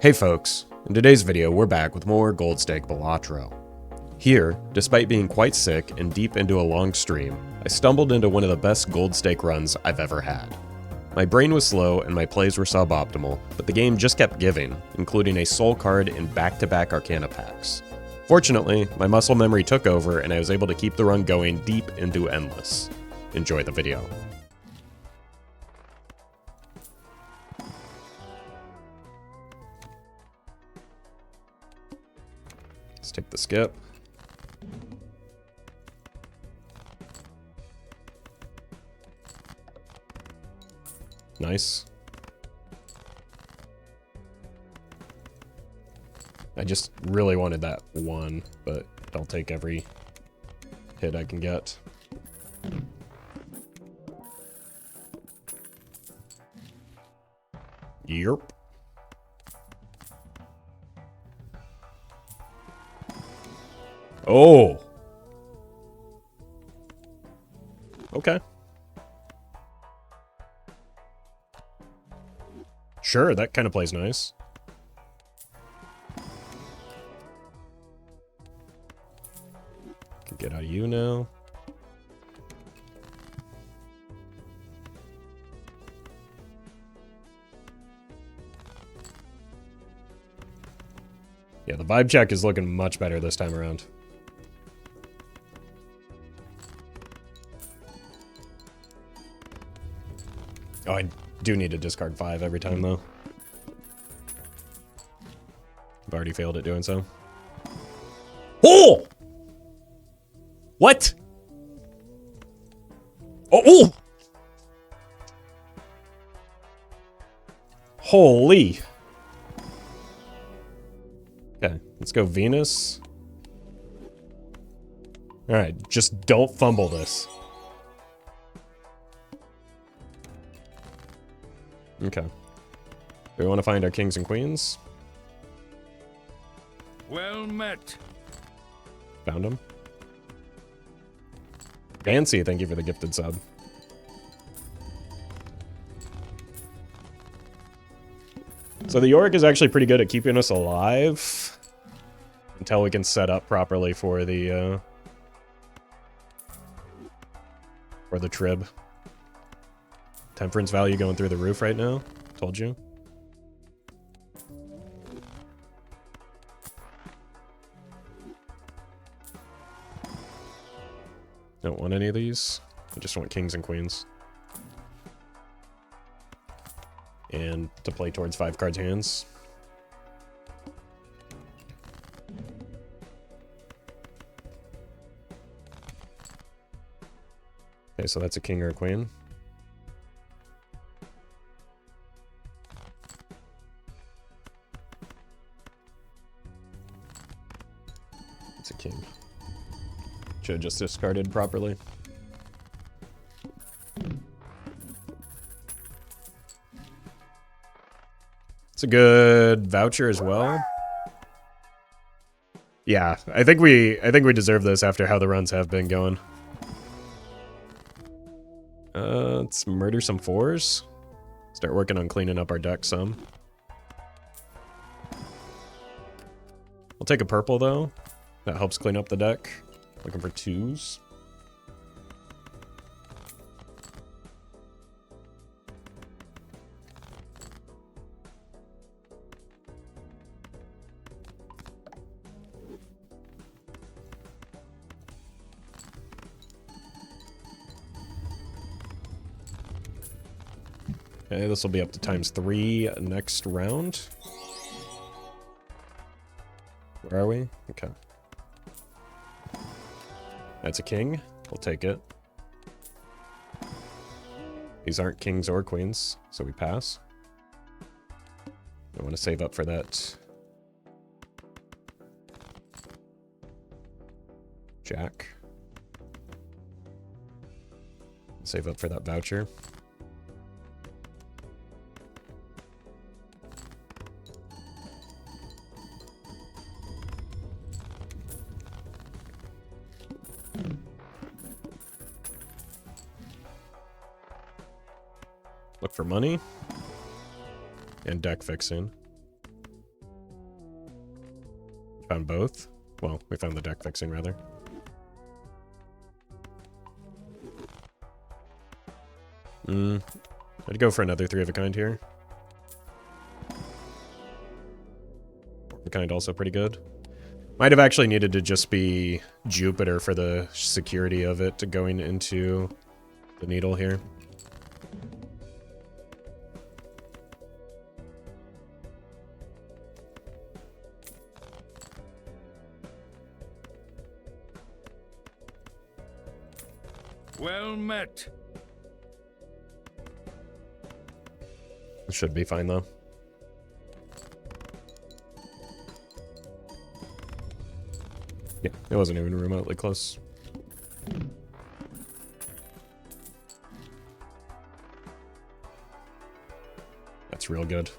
Hey folks, in today's video we're back with more Gold Stake Balatro. Here, despite being quite sick and deep into a long stream, I stumbled into one of the best Gold Stake runs I've ever had. My brain was slow and my plays were suboptimal, but the game just kept giving, including a soul card in back-to-back Arcana packs. Fortunately, my muscle memory took over and I was able to keep the run going deep into endless. Enjoy the video. Let's take the skip. Nice. I just really wanted that one, but I'll take every hit I can get. Yerp. Oh. Okay. Sure, that kind of plays nice. Can get out of you now. Yeah, the vibe check is looking much better this time around. Oh, I do need to discard 5 every time, though. I've already failed at doing so. Oh! What? Oh! Oh! Holy. Okay, let's go Venus. Alright, just don't fumble this. Okay. Do we want to find our kings and queens? Well met. Found them. Fancy, thank you for the gifted sub. So the Yorick is actually pretty good at keeping us alive until we can set up properly for the trib. Temperance value going through the roof right now. Told you. Don't want any of these. I just want kings and queens. And to play towards 5 cards hands. Okay, so that's a king or a queen. It's a king. Should have just discarded properly. It's a good voucher as well. Yeah, I think we deserve this after how the runs have been going. Let's murder some 4s. Start working on cleaning up our deck some. I'll take a purple though. That helps clean up the deck. Looking for 2s. Okay, this will be up to ×3 next round. Where are we? Okay. That's a king. We'll take it. These aren't kings or queens, so we pass. I want to save up for that jack. Save up for that voucher. Look for money. And deck fixing. Found both. Well, we found the deck fixing, rather. I'd go for another 3 of a kind here. The kind also pretty good. Might have actually needed to just be Jupiter for the security of it going into the needle here. Well met. It should be fine, though. Yeah, it wasn't even remotely close. That's real good.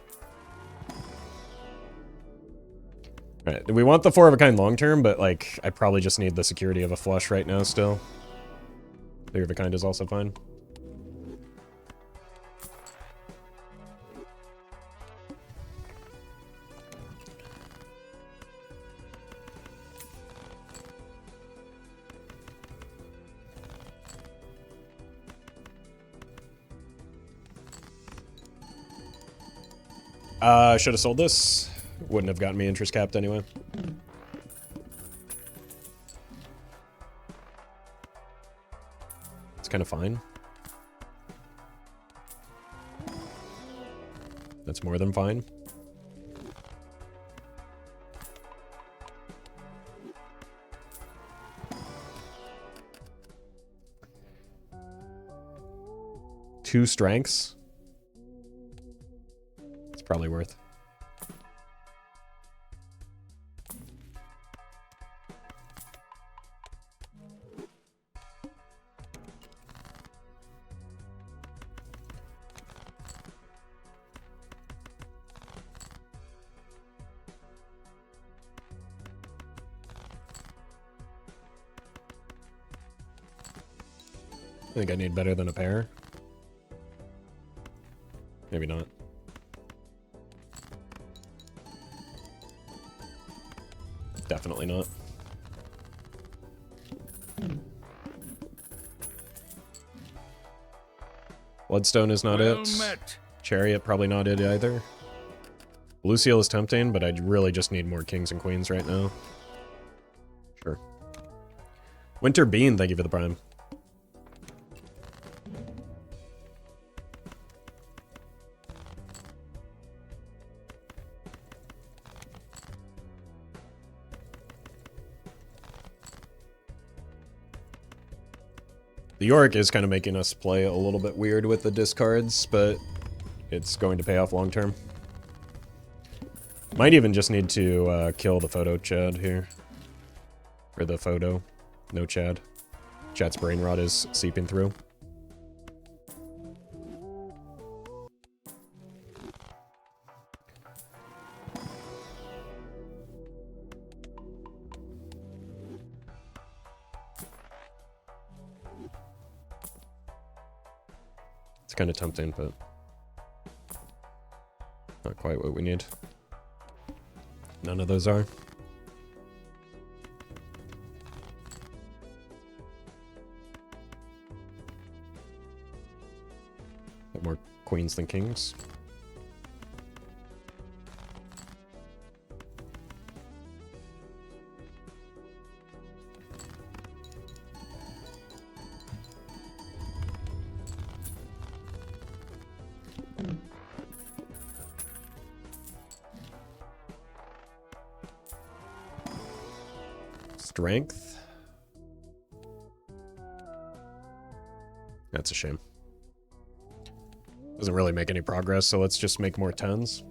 Alright, we want the 4 of a kind long term, but, like, I probably just need the security of a flush right now still. 3 of a kind is also fine. Should have sold this. Wouldn't have gotten me interest capped anyway. It's kind of fine. That's more than fine. Two strengths. It's probably worth. I think I need better than a pair. Maybe not. Definitely not. Bloodstone is not it. Chariot, probably not it either. Blue Seal is tempting, but I really just need more kings and queens right now. Sure. Winter Bean, thank you for the prime. The Yorick is kind of making us play a little bit weird with the discards, but it's going to pay off long term. Might even just need to kill the photo Chad here. Or the photo. No Chad. Chad's brain rot is seeping through. It's kind of tempting, but not quite what we need. None of those are. Got more queens than kings. Strength. That's a shame. Doesn't really make any progress, so let's just make more 10s.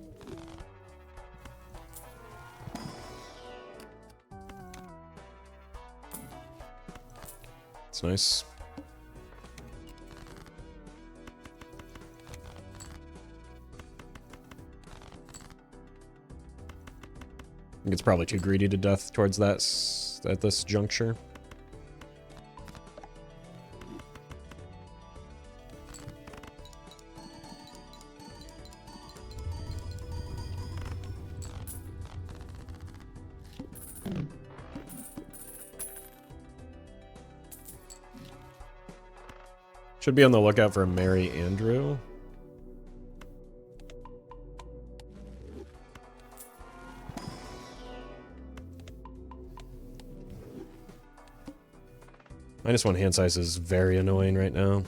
It's nice. I think it's probably too greedy to death towards that at this juncture. Should be on the lookout for Mary Andrew. -1 hand size is very annoying right now.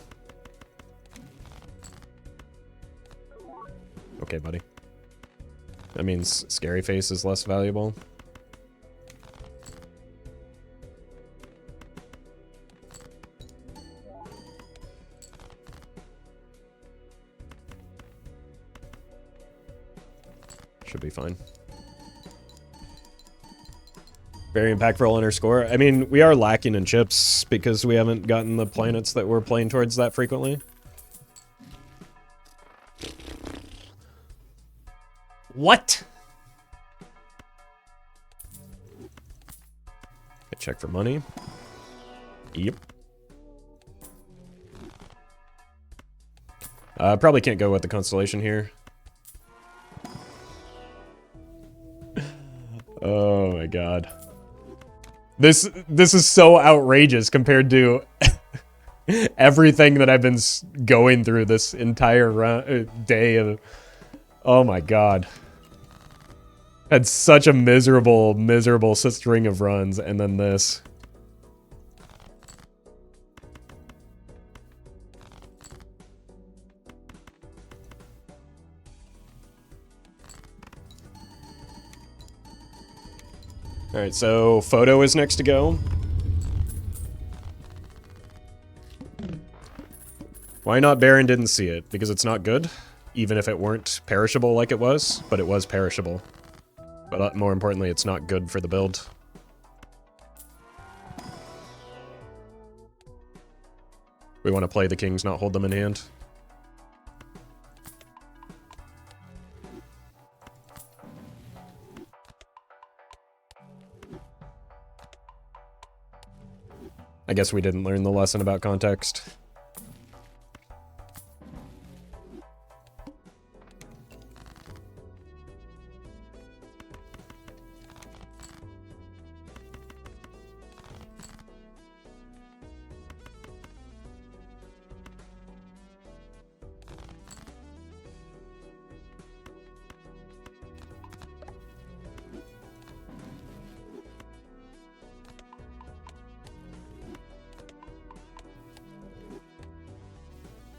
Okay, buddy. That means Scary Face is less valuable. Should be fine. Very impactful on our score. I mean, we are lacking in chips because we haven't gotten the planets that we're playing towards that frequently. What? I check for money. Yep. Probably can't go with the constellation here. Oh my god. This is so outrageous compared to everything that I've been going through this entire day of. Oh my god. Had such a miserable string of runs, and then this. Alright, so photo is next to go. Why not Baron didn't see it? Because it's not good, even if it weren't perishable like it was, but it was perishable. But more importantly, it's not good for the build. We want to play the kings, not hold them in hand. I guess we didn't learn the lesson about context.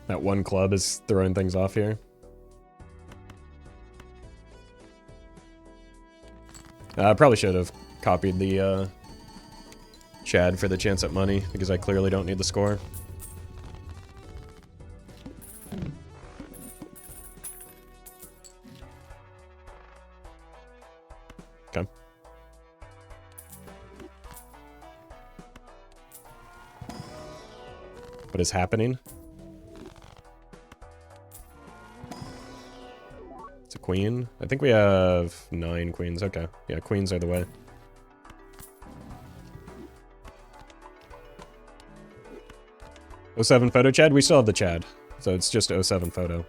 That one club is throwing things off here. I probably should have copied the Chad for the chance at money, because I clearly don't need the score. Okay. What is happening? It's a queen. I think we have 9 queens. Okay. Yeah, queens are the way. '07 photo Chad? We still have the Chad. So it's just '07 photo.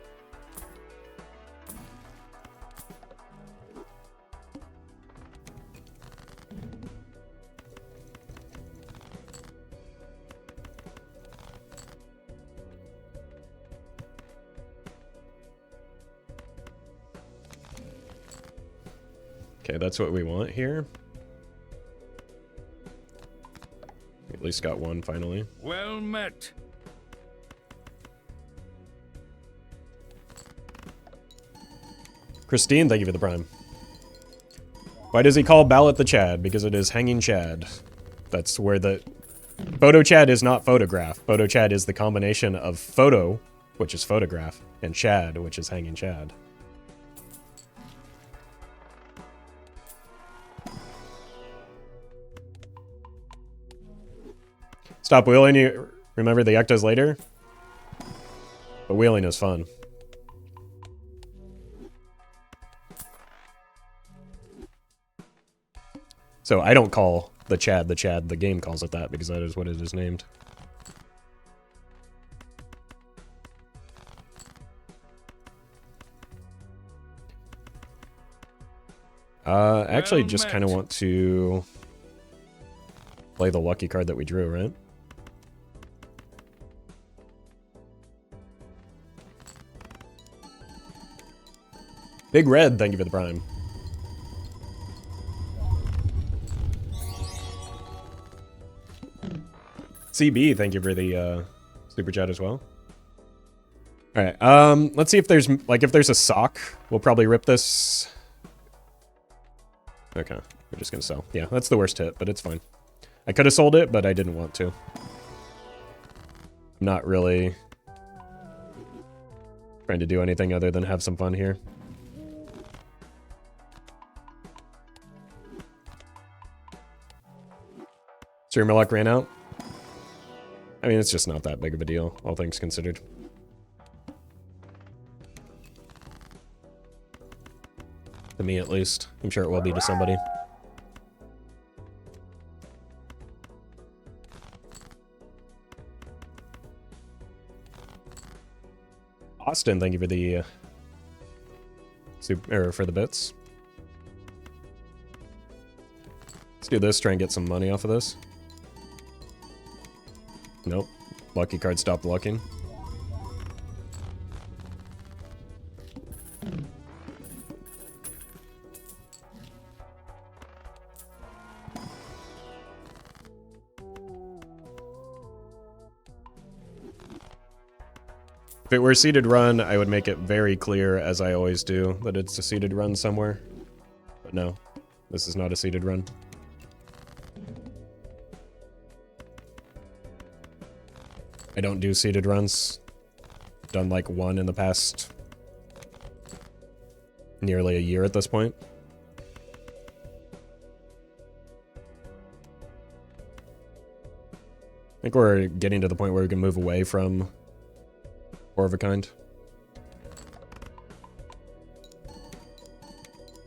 Okay, that's what we want here. We at least got one finally. Well met. Christine, thank you for the prime. Why does he call Ballot the Chad? Because it is hanging Chad. That's where the... Photo Chad is not photograph. Photo Chad is the combination of photo, which is photograph, and Chad, which is hanging Chad. Stop wheeling. You remember the Ectos later? But wheeling is fun. So I don't call the Chad the Chad. The game calls it that because that is what it is named. Actually just kind of want to play the lucky card that we drew, right? Big Red, thank you for the prime. CB, thank you for the super chat as well. All right, let's see if there's if there's a sock, we'll probably rip this. Okay, we're just gonna sell. Yeah, that's the worst hit, but it's fine. I could have sold it, but I didn't want to. I'm not really trying to do anything other than have some fun here. Streamer luck ran out. I mean, it's just not that big of a deal, all things considered. To me, at least. I'm sure it will be to somebody. Austin, thank you for the for the bits. Let's do this, try and get some money off of this. Nope. Lucky card stopped lucking. If it were a seeded run, I would make it very clear, as I always do, that it's a seeded run somewhere. But no, this is not a seeded run. I don't do seeded runs. Done like one in the past nearly a year at this point. I think we're getting to the point where we can move away from Four of a Kind.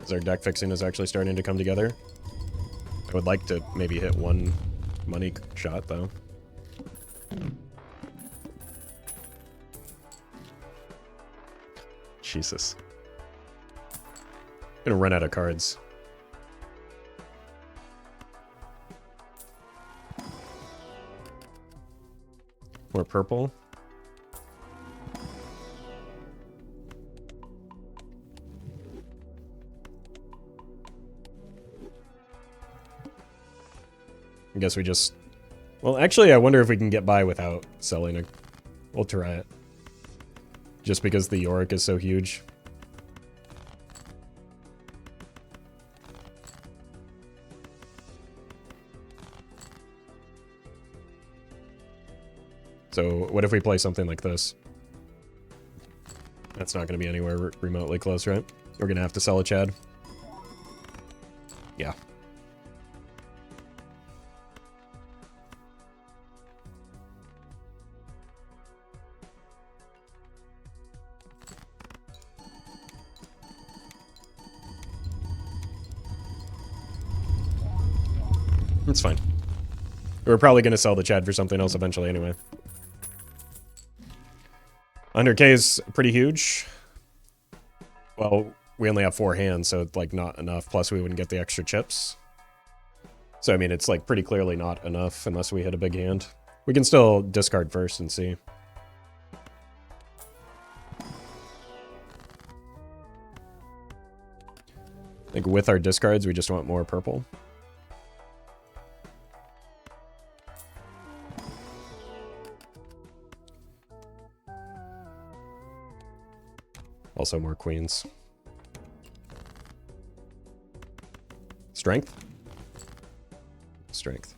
As our deck fixing is actually starting to come together. I would like to maybe hit one money shot though. Jesus. I'm gonna run out of cards. More purple. I guess we just... Well, actually, I wonder if we can get by without selling a... We'll try it. Just because the Yorick is so huge. So, what if we play something like this? That's not going to be anywhere remotely close, right? We're going to have to sell a Chad. Yeah. It's fine. We're probably going to sell the Chad for something else eventually anyway. 100k is pretty huge. Well, we only have 4 hands, so it's like not enough. Plus we wouldn't get the extra chips. So I mean, it's like pretty clearly not enough unless we hit a big hand. We can still discard first and see. I think with our discards, we just want more purple. Also more queens. Strength? Strength.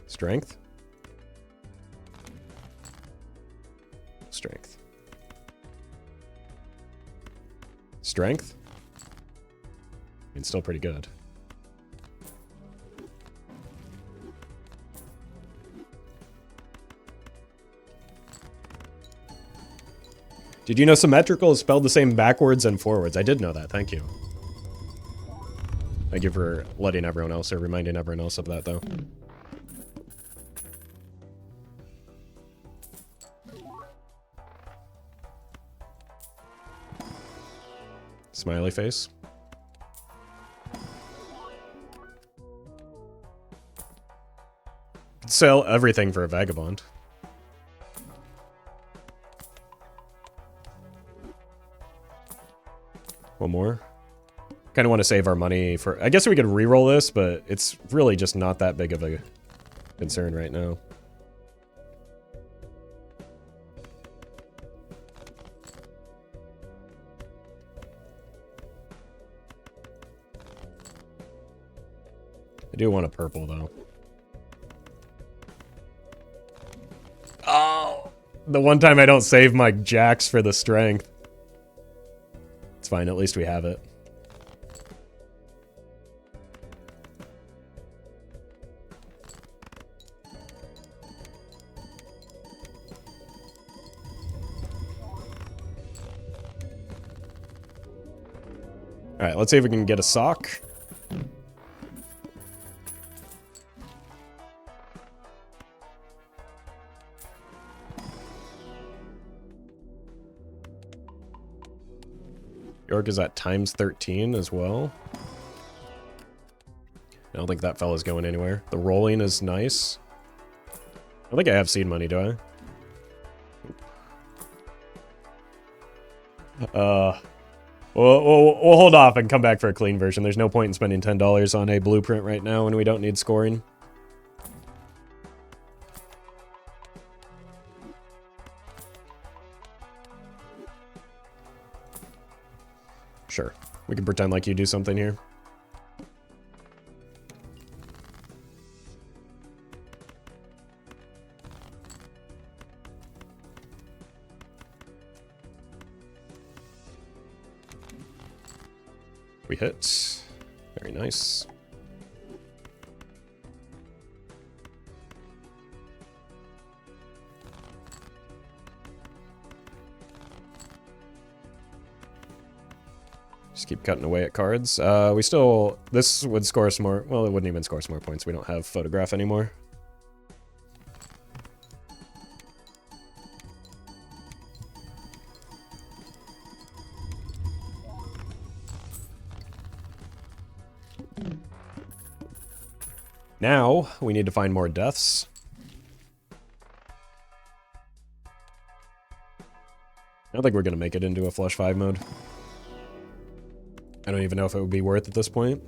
Strength? Strength. Strength? I mean, still pretty good. Did you know symmetrical is spelled the same backwards and forwards? I did know that, thank you. Thank you for letting everyone else, or reminding everyone else of that, though. Smiley face. Could sell everything for a vagabond. One more. Kind of want to save our money for... I guess we could re-roll this, but it's really just not that big of a concern right now. I do want a purple, though. Oh! The one time I don't save my jacks for the strength. It's fine, at least we have it. Alright, let's see if we can get a sock. York is at times 13 as well. I don't think that fella's going anywhere. The rolling is nice. I don't think I have seed money, do I? We'll hold off and come back for a clean version. There's no point in spending $10 on a blueprint right now when we don't need scoring. Sure. We can pretend like you do something here. We hit. Very nice. Just keep cutting away at cards. We still... This would score us more... Well, it wouldn't even score us more points. We don't have photograph anymore. Now, we need to find more deaths. I don't think we're going to make it into a flush 5 mode. I don't even know if it would be worth at this point.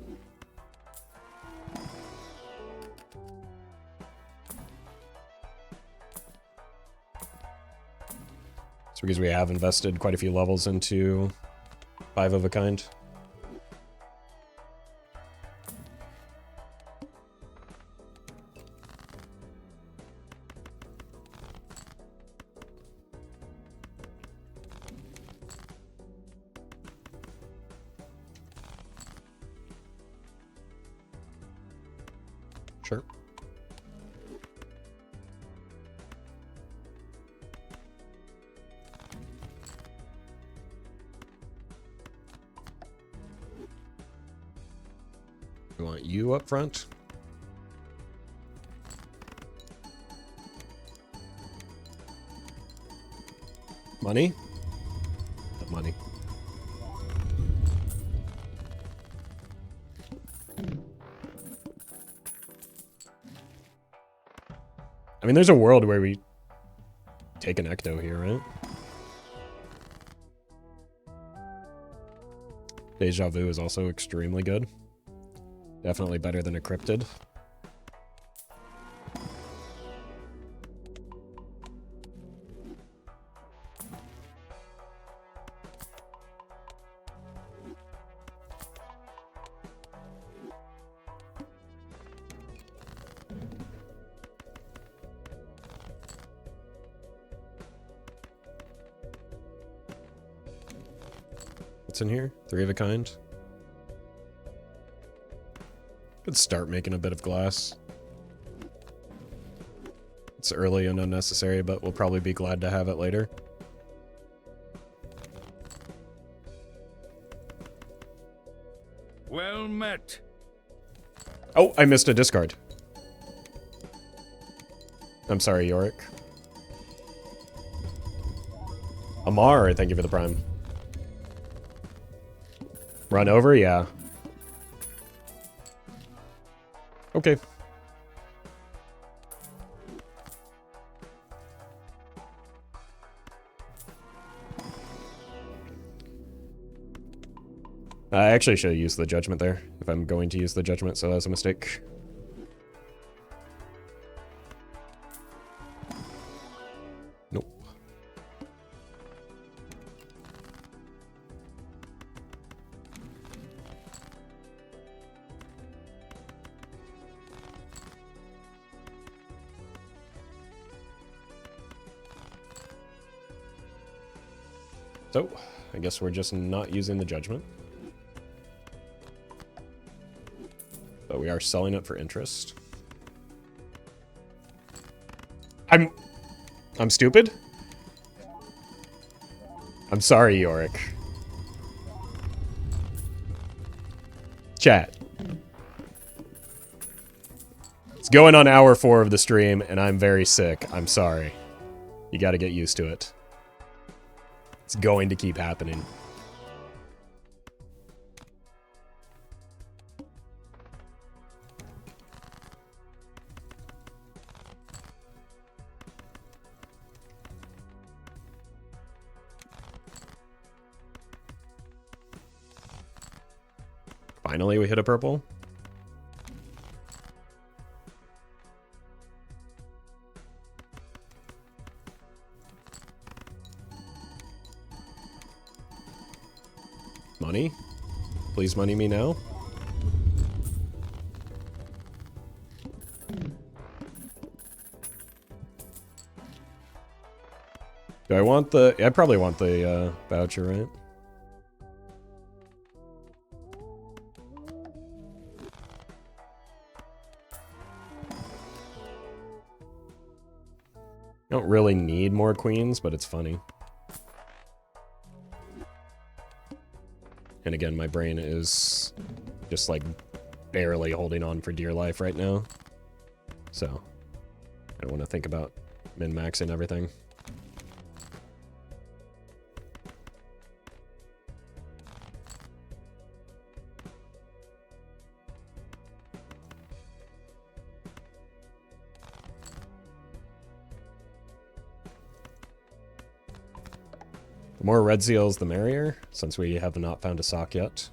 It's because we have invested quite a few levels into 5 of a kind. Sure. We want you up front. Money? The money. I mean, there's a world where we take an ecto here, right? Deja Vu is also extremely good. Definitely better than a cryptid. What's in here? 3 of a kind. Could start making a bit of glass. It's early and unnecessary, but we'll probably be glad to have it later. Well met. Oh, I missed a discard. I'm sorry, Yorick. Amar, thank you for the prime. Run over? Yeah. Okay. I actually should have used the judgment there, if I'm going to use the judgment, so that was a mistake. Nope. So, I guess we're just not using the judgment. But we are selling it for interest. I'm stupid? I'm sorry, Yorick. Chat. It's going on hour 4 of the stream, and I'm very sick. I'm sorry. You gotta get used to it. It's going to keep happening. Finally, we hit a purple. Money? Please money me now. Do I want the... I probably want the voucher, right? Don't really need more queens, but it's funny. And again, my brain is just like barely holding on for dear life right now. So I don't want to think about min-maxing everything. The more red seals, the merrier, since we have not found a sock yet.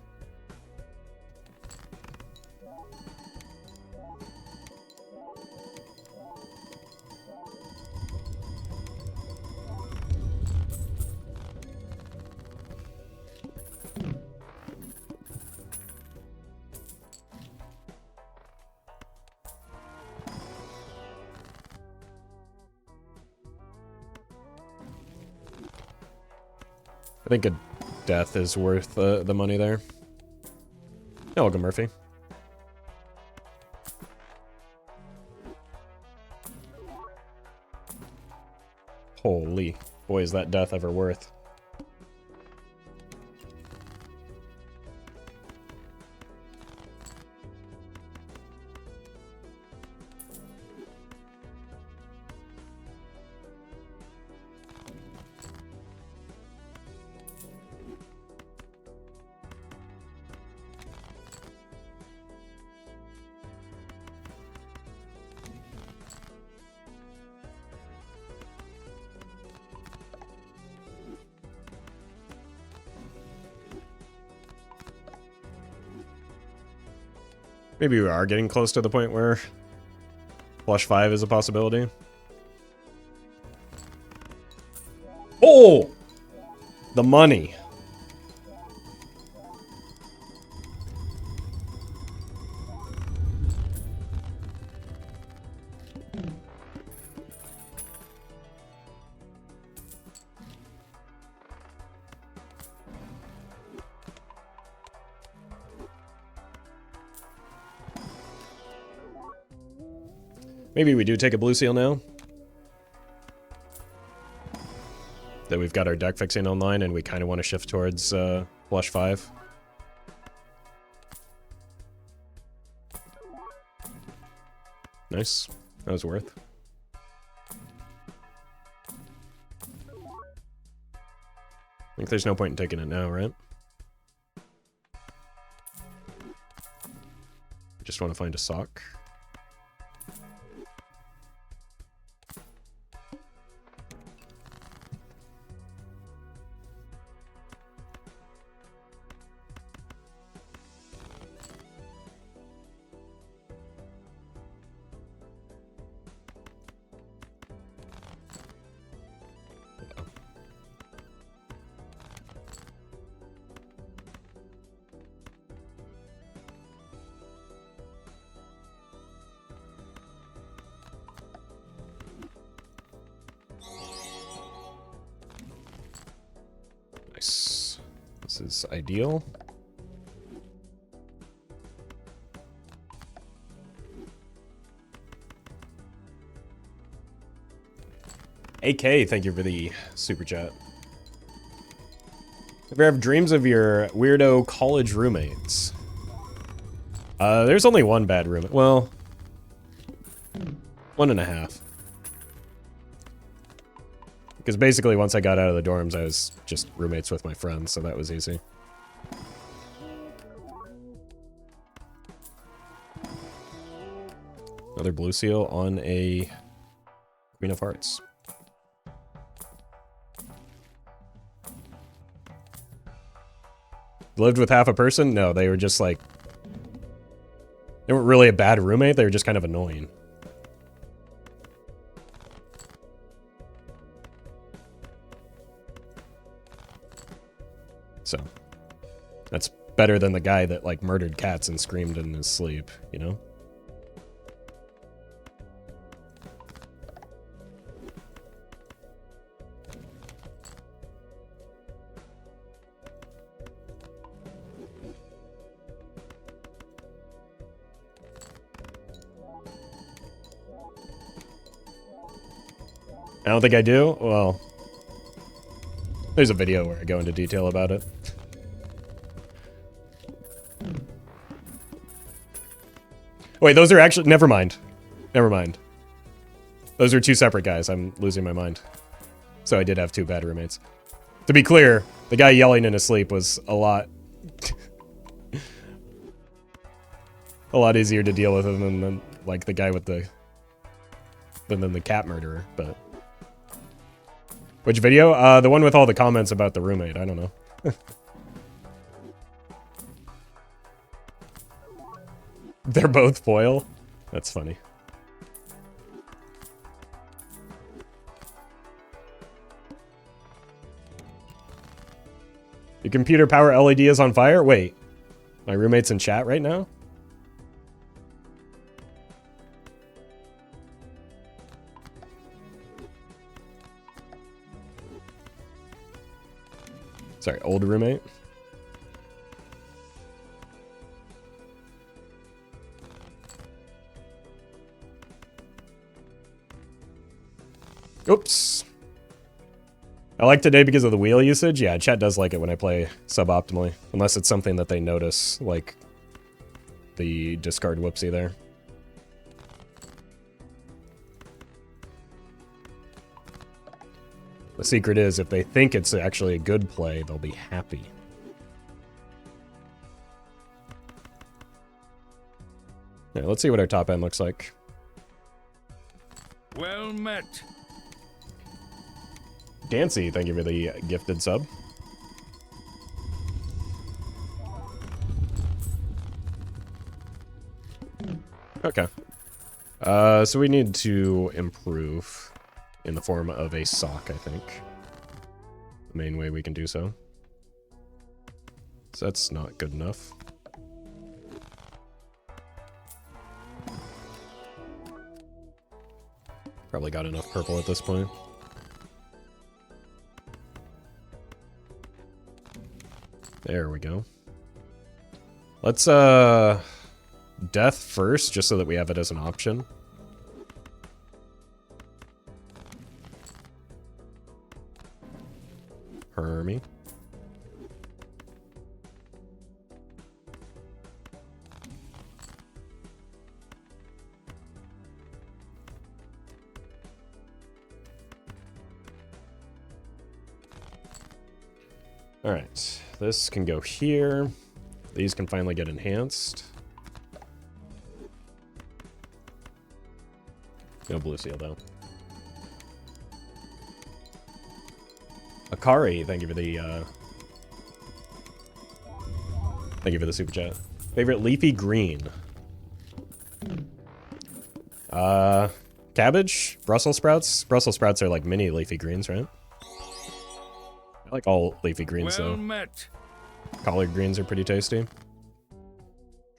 I think a death is worth the money there. Yeah, I'll go Murphy. Holy. Boy, is that death ever worth. Maybe we are getting close to the point where flush 5 is a possibility. Oh! The money. Maybe we do take a blue seal now. That we've got our deck fixing online and we kind of want to shift towards flush 5. Nice. That was worth. I think there's no point in taking it now, right? Just want to find a sock. This is ideal. AK, thank you for the super chat. Ever have dreams of your weirdo college roommates? There's only one bad roommate. Well, 1.5. Because basically once I got out of the dorms, I was just roommates with my friends, so that was easy. Another blue seal on a Queen of Hearts. Lived with half a person? No, they were just like... They weren't really a bad roommate, they were just kind of annoying. So, that's better than the guy that, like, murdered cats and screamed in his sleep, you know? I don't think I do. Well, there's a video where I go into detail about it. Wait, those are actually... Never mind. Never mind. Those are two separate guys. I'm losing my mind. So I did have two bad roommates. To be clear, the guy yelling in his sleep was a lot... a lot easier to deal with than like, the guy with the... than the cat murderer, but... Which video? The one with all the comments about the roommate. I don't know. They're both foil? That's funny. Your computer power LED is on fire? Wait. My roommate's in chat right now? Sorry, old roommate. Oops. I like today because of the wheel usage. Yeah, chat does like it when I play suboptimally. Unless it's something that they notice, like the discard whoopsie there. The secret is, if they think it's actually a good play, they'll be happy. Yeah, let's see what our top end looks like. Well met. Dancy, thank you for the gifted sub. Okay. So we need to improve in the form of a sock, I think. The main way we can do so. So that's not good enough. Probably got enough purple at this point. There we go. Let's, death first, just so that we have it as an option. Hermie. Alright, this can go here. These can finally get enhanced. No blue seal, though. Akari, thank you for the, thank you for the super chat. Favorite leafy green? Cabbage? Brussels sprouts? Brussels sprouts are like mini leafy greens, right? I like all leafy greens, well though. Met. Collard greens are pretty tasty.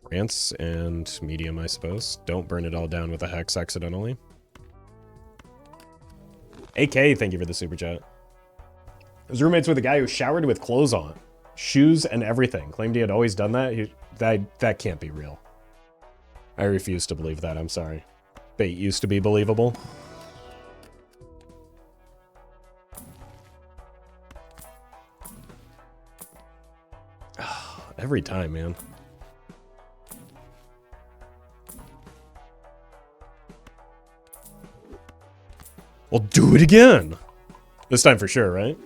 France and medium, I suppose. Don't burn it all down with a hex accidentally. AK, thank you for the super chat. I was roommates with a guy who showered with clothes on. Shoes and everything. Claimed he had always done that. That can't be real. I refuse to believe that. I'm sorry. Bait used to be believable. Every time, man. We'll do it again. This time for sure, right?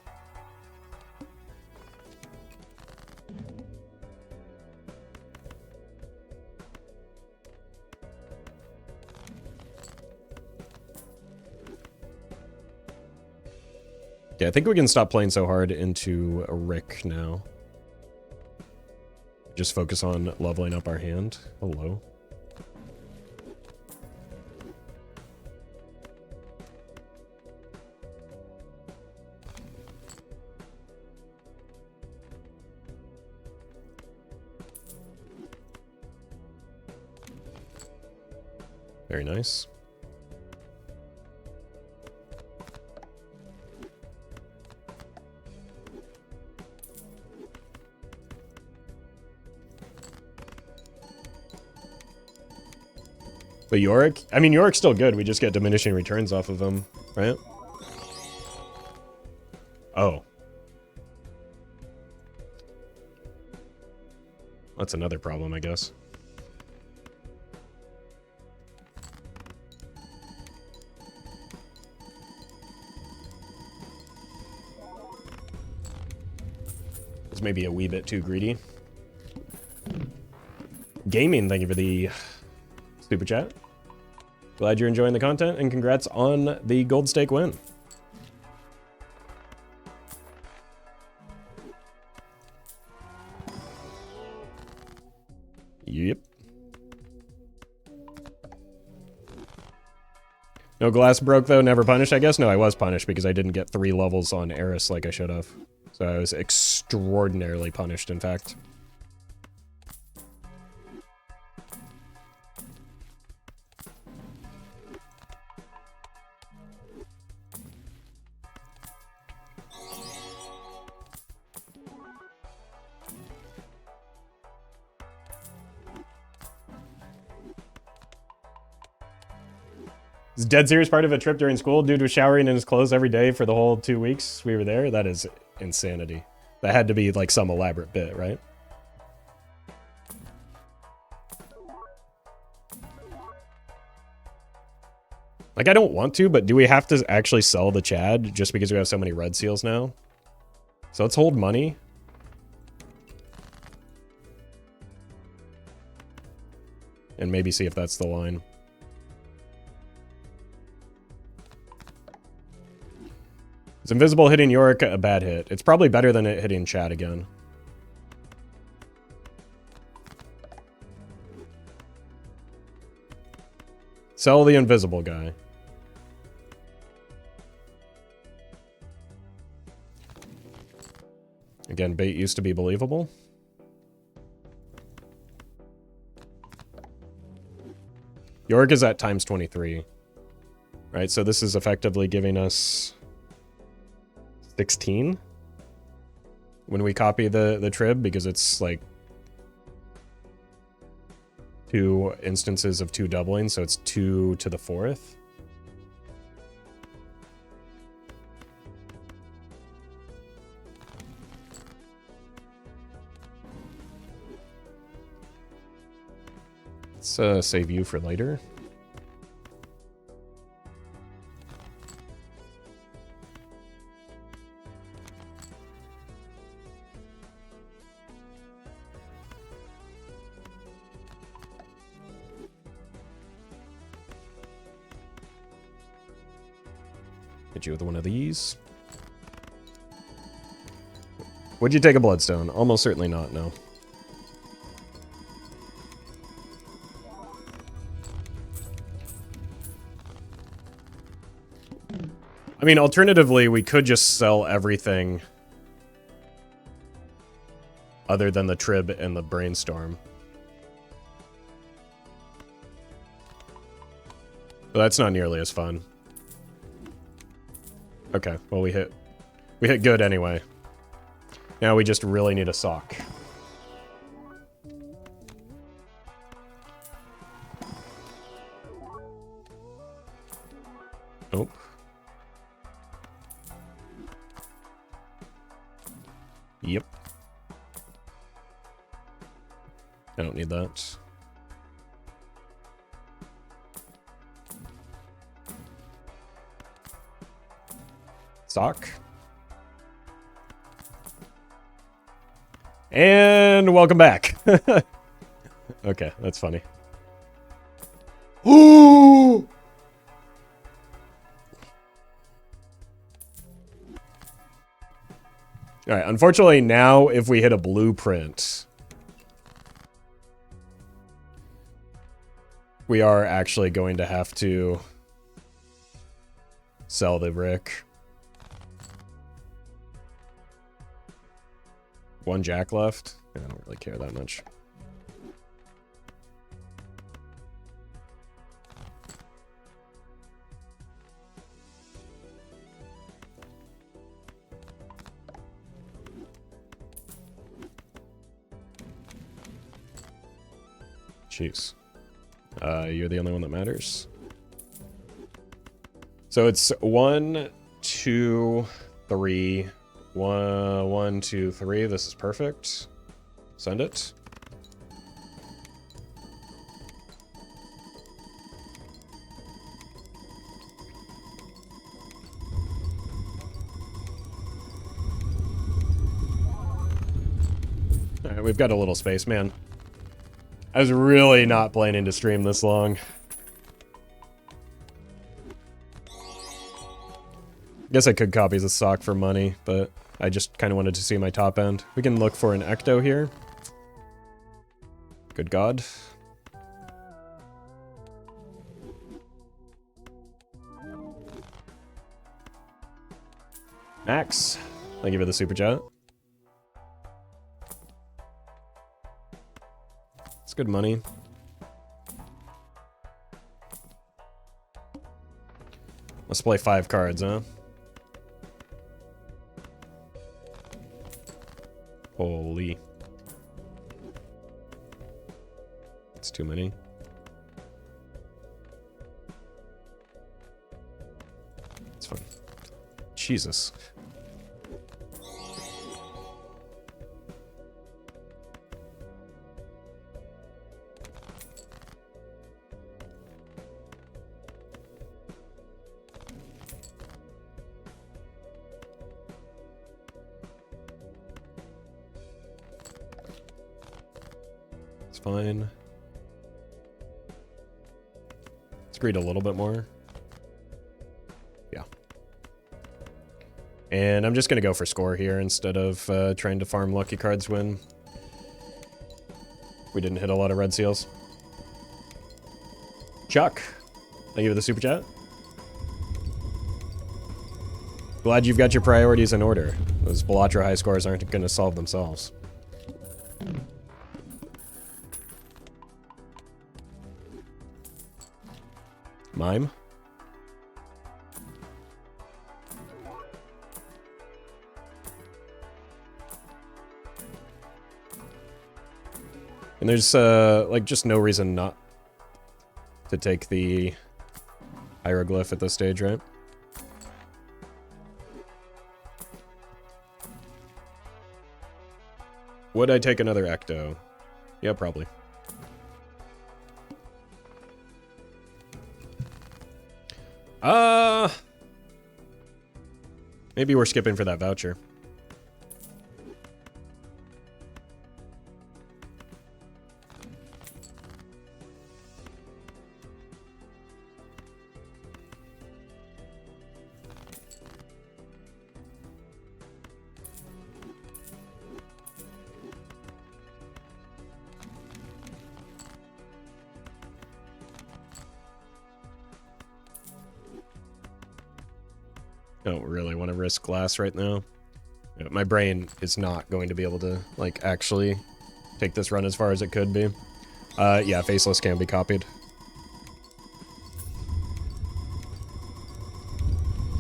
Yeah, I think we can stop playing so hard into a Rick now. Just focus on leveling up our hand. Hello. Very nice. But Yorick? I mean, Yorick's still good. We just get diminishing returns off of him, right? Oh. That's another problem, I guess. It's maybe a wee bit too greedy. Gaming, thank you for the super chat. Glad you're enjoying the content, and congrats on the Gold Stake win. Yep. No glass broke, though, never punished, I guess? No, I was punished because I didn't get 3 levels on Eris like I should have. So I was extraordinarily punished, in fact. Is dead serious part of a trip during school? Dude was showering in his clothes every day for the whole 2 weeks we were there? That is insanity. That had to be like some elaborate bit, right? Like, I don't want to, but do we have to actually sell the Chad just because we have so many red seals now? So let's hold money. And maybe see if that's the line. Is Invisible hitting Yorick a bad hit? It's probably better than it hitting Chad again. Sell the Invisible guy. Again, bait used to be believable. Yorick is at times 23. Right, so this is effectively giving us 16 when we copy the trib, because it's like 2 instances of 2 doubling, so it's 2 to the 4th. Let's save you for later. Hit you with one of these. Would you take a Bloodstone? Almost certainly not, no. I mean, alternatively, we could just sell everything other than the Trib and the Brainstorm. But that's not nearly as fun. Okay, well, we hit good anyway. Now we just really need a sock. Oh. Yep. I don't need that. Sock. And welcome back. Okay, that's funny. Ooh! Alright, unfortunately now if we hit a blueprint, we are actually going to have to sell the brick. One jack left. I don't really care that much. Jeez. You're the only one that matters. So it's 1, 2, 3. 1, 2, 3. This is perfect. Send it. Alright, we've got a little space, man. I was really not planning to stream this long. Guess I could copy the sock for money, but I just kind of wanted to see my top end. We can look for an ecto here. Good God. Max, thank you for the super chat. It's good money. Let's play 5 cards, huh? Holy. It's too many. It's fine. Jesus. Fine. Let's greed a little bit more. Yeah. And I'm just going to go for score here instead of trying to farm lucky cards when we didn't hit a lot of red seals. Chuck, thank you for the super chat. Glad you've got your priorities in order. Those Balatro high scores aren't going to solve themselves. Mime. And there's, like, just no reason not to take the hieroglyph at this stage, right? Would I take another ecto? Yeah, probably. Maybe we're skipping for that voucher. I don't really want to risk glass right now. My brain is not going to be able to, like, actually take this run as far as it could be. Yeah, Faceless can be copied.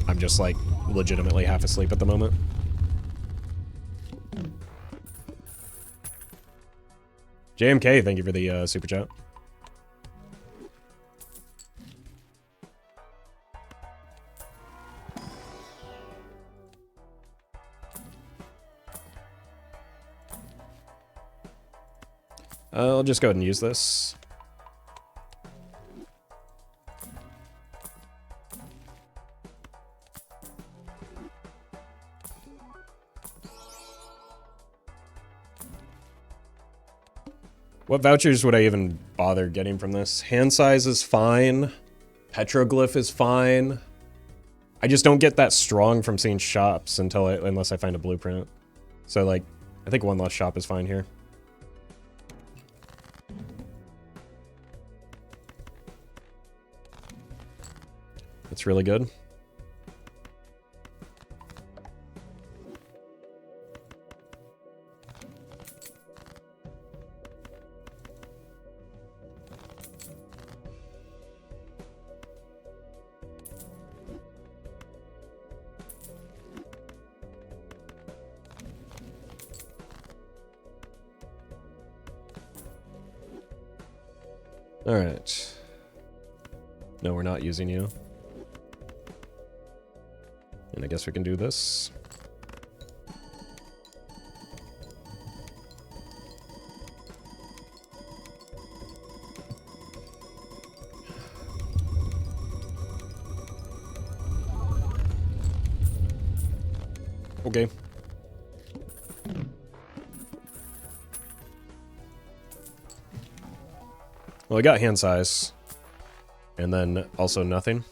I'm just, like, legitimately half asleep at the moment. JMK, thank you for the super chat. I'll just go ahead and use this. What vouchers would I even bother getting from this? Hand size is fine. Petroglyph is fine. I just don't get that strong from seeing shops unless I find a blueprint. So like, I think one less shop is fine here. That's really good. All right. No, we're not using you. And I guess we can do this. Okay. Well, I got hand size. And then also nothing.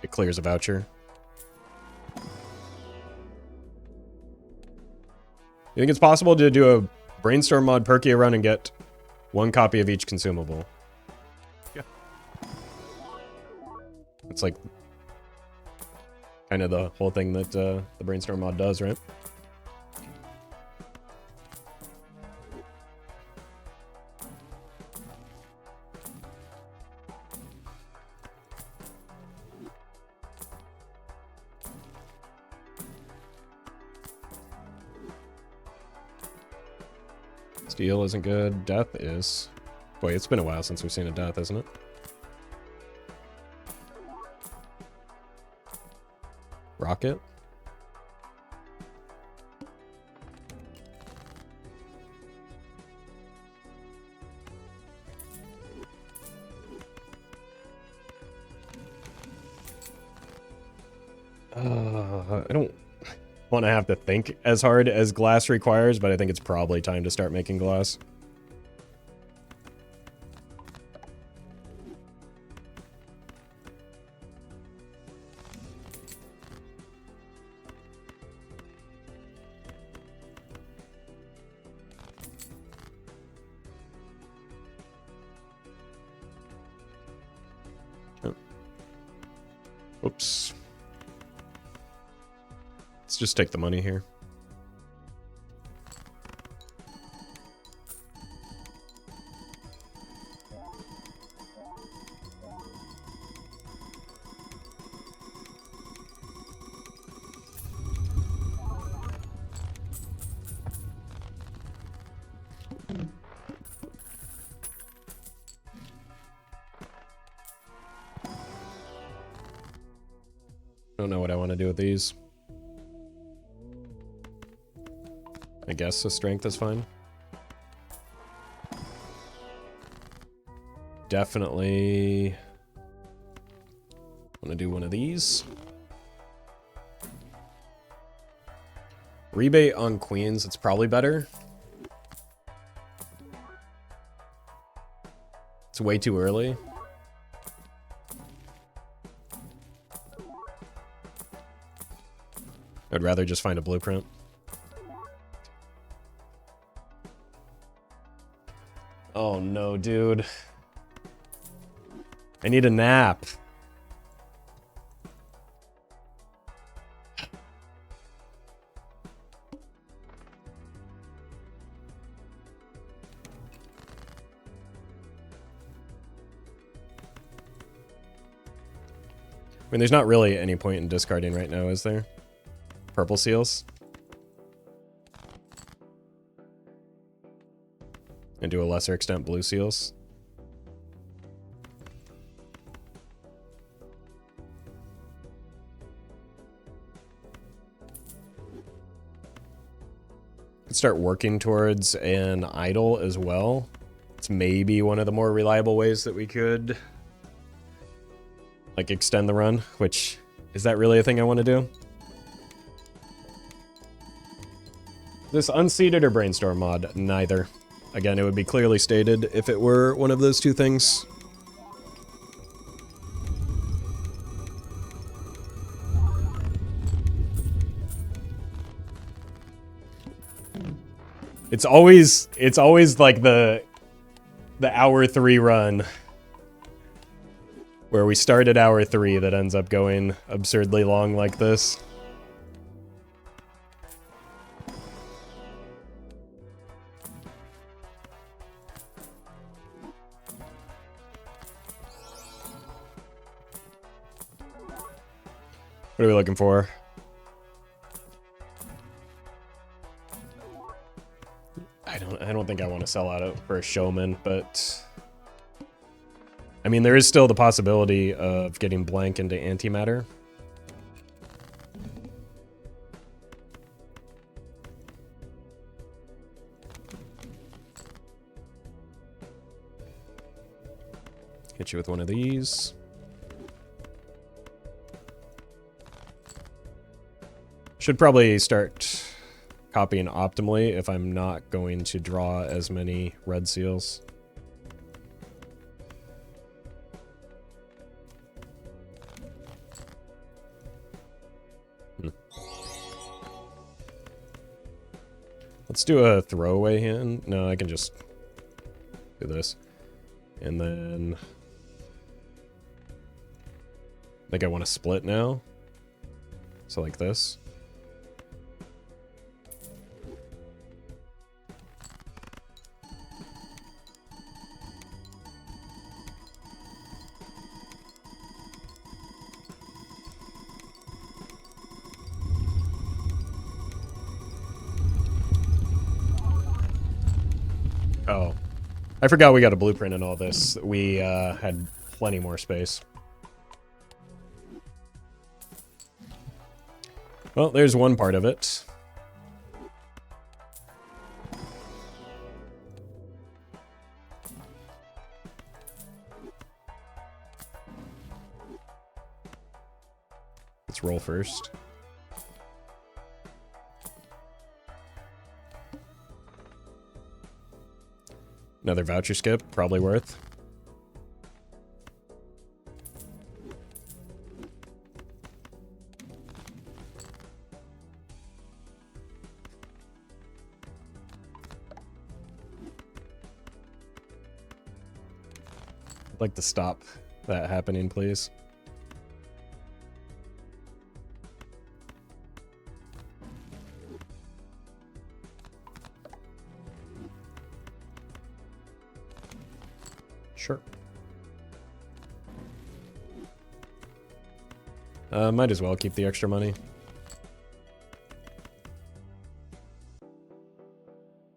It clears a voucher. You think it's possible to do a brainstorm mod Perkia run and get one copy of each consumable? Yeah. It's like kind of the whole thing that the brainstorm mod does, right? Steel isn't good. Death is. Boy, it's been a while since we've seen a death, isn't it? Rocket. I don't want to have to think as hard as glass requires, but I think it's probably time to start making glass. Oh. Oops. Let's just take the money here. Don't know what I want to do with these. I guess the strength is fine. Definitely want to do one of these. Rebate on queens, it's probably better. It's way too early. I'd rather just find a blueprint. Oh no, dude. I need a nap. I mean, there's not really any point in discarding right now, is there? Purple seals. And to a lesser extent, blue seals. Could start working towards an idol as well. It's maybe one of the more reliable ways that we could like extend the run, which is that really a thing I want to do? This unseated or brainstorm mod? Neither. Again, it would be clearly stated if it were one of those two things. It's always like the hour 3 run where we start at hour 3 that ends up going absurdly long like this. What are we looking for? I don't think I want to sell out for a showman, but I mean there is still the possibility of getting blank into antimatter. Hit you with one of these. Should probably start copying optimally if I'm not going to draw as many red seals. Let's do a throwaway hand. No, I can just do this. And then I think I want to split now. So like this. Oh, I forgot we got a blueprint in all this. We had plenty more space. Well, there's one part of it. Let's roll first. Another voucher skip, probably worth. I'd like to stop that happening, please. Sure. Might as well keep the extra money.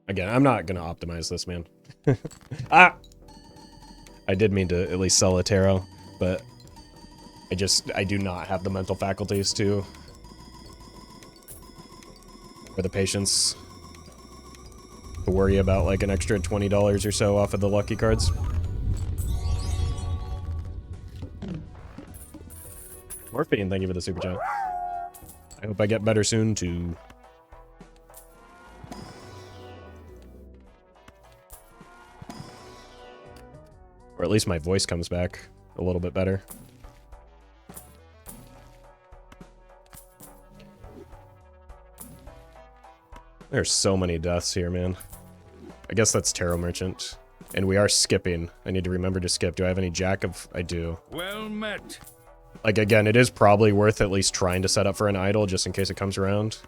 Again, I'm not gonna optimize this, man. Ah! I did mean to at least sell a tarot, but I do not have the mental faculties to, or the patience to worry about like an extra $20 or so off of the lucky cards. Morphine, thank you for the super chat. I hope I get better soon too. Or at least my voice comes back a little bit better. There's so many deaths here, man. I guess that's Tarot Merchant. And we are skipping. I need to remember to skip. Do I have any Jack of... I do. Well met. Like, again, it is probably worth at least trying to set up for an idol just in case it comes around.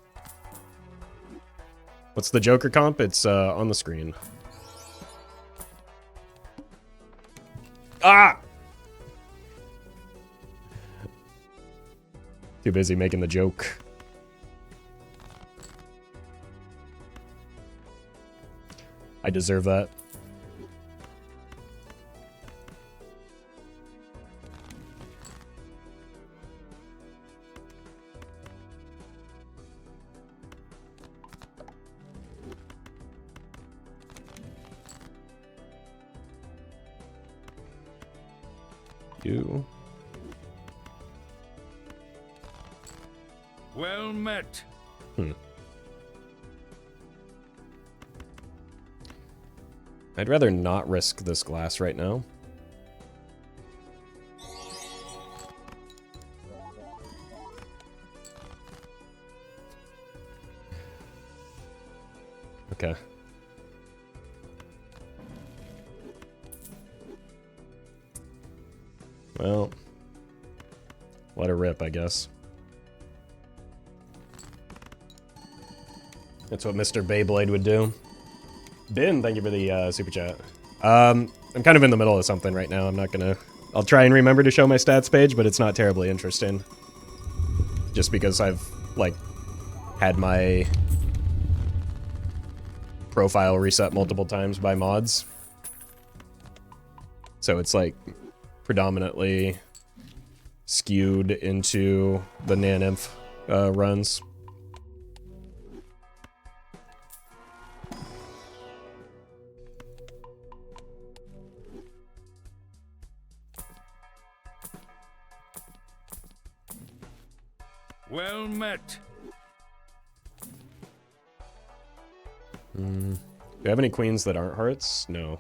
What's the Joker comp? It's on the screen. Ah! Too busy making the joke. I deserve that. You. Well met. I'd rather not risk this glass right now. Okay. Well, let her rip, I guess. That's what Mr. Beyblade would do. Ben, thank you for the super chat. I'm kind of in the middle of something right now. I'm not gonna... I'll try and remember to show my stats page, but it's not terribly interesting. Just because I've, like, had my profile reset multiple times by mods. So it's, like, predominantly skewed into the Naninf runs. Well met. Do you have any queens that aren't hearts? No.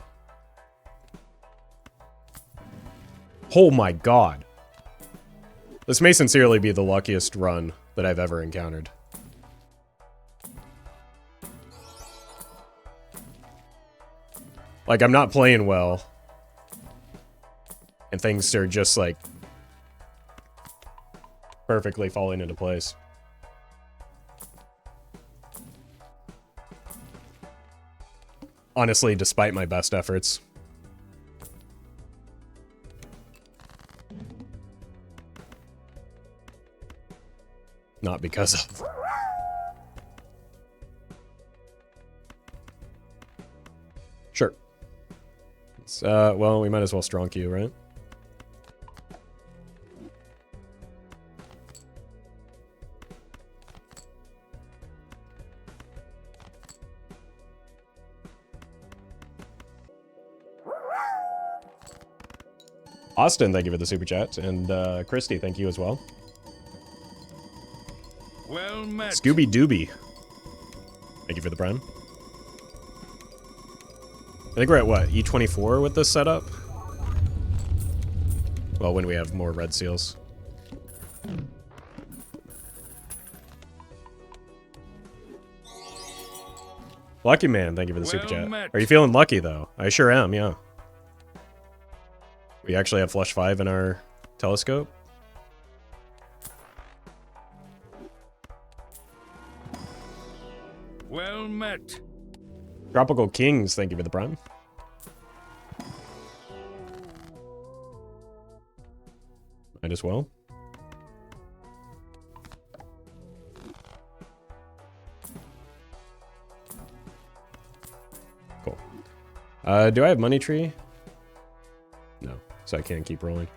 Oh my god. This may sincerely be the luckiest run that I've ever encountered. Like, I'm not playing well. And things are just, like, perfectly falling into place. Honestly, despite my best efforts. Not because of... Sure. It's, well, we might as well strong queue, right? Austin, thank you for the super chat, and Christy, thank you as well. Well met. Scooby Dooby, thank you for the prime. I think we're at what, E24 with this setup? Well, when we have more red seals. Lucky man, thank you for the super chat. met. Are you feeling lucky though? I sure am, yeah. We actually have flush 5 in our telescope. Well met. Tropical Kings, thank you for the prime. Might as well. Cool. Do I have money tree? No, so I can't keep rolling.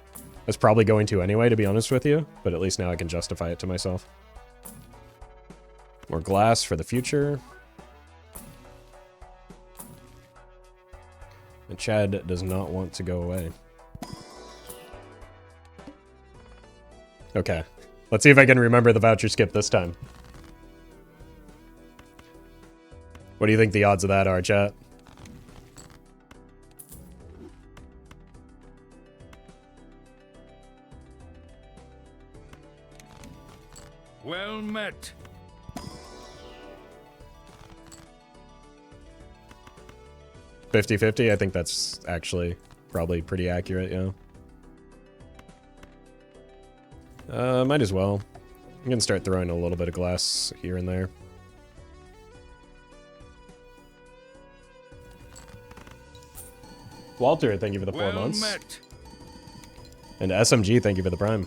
That's probably going to anyway, to be honest with you, but at least now I can justify it to myself. More glass for the future. And Chad does not want to go away. Okay, let's see if I can remember the voucher skip this time. What do you think the odds of that are, chat? Well met. $50-50, I think that's actually probably pretty accurate, yeah. Might as well. I'm gonna start throwing a little bit of glass here and there. Walter, thank you for the 4 months. Met. And SMG, thank you for the prime.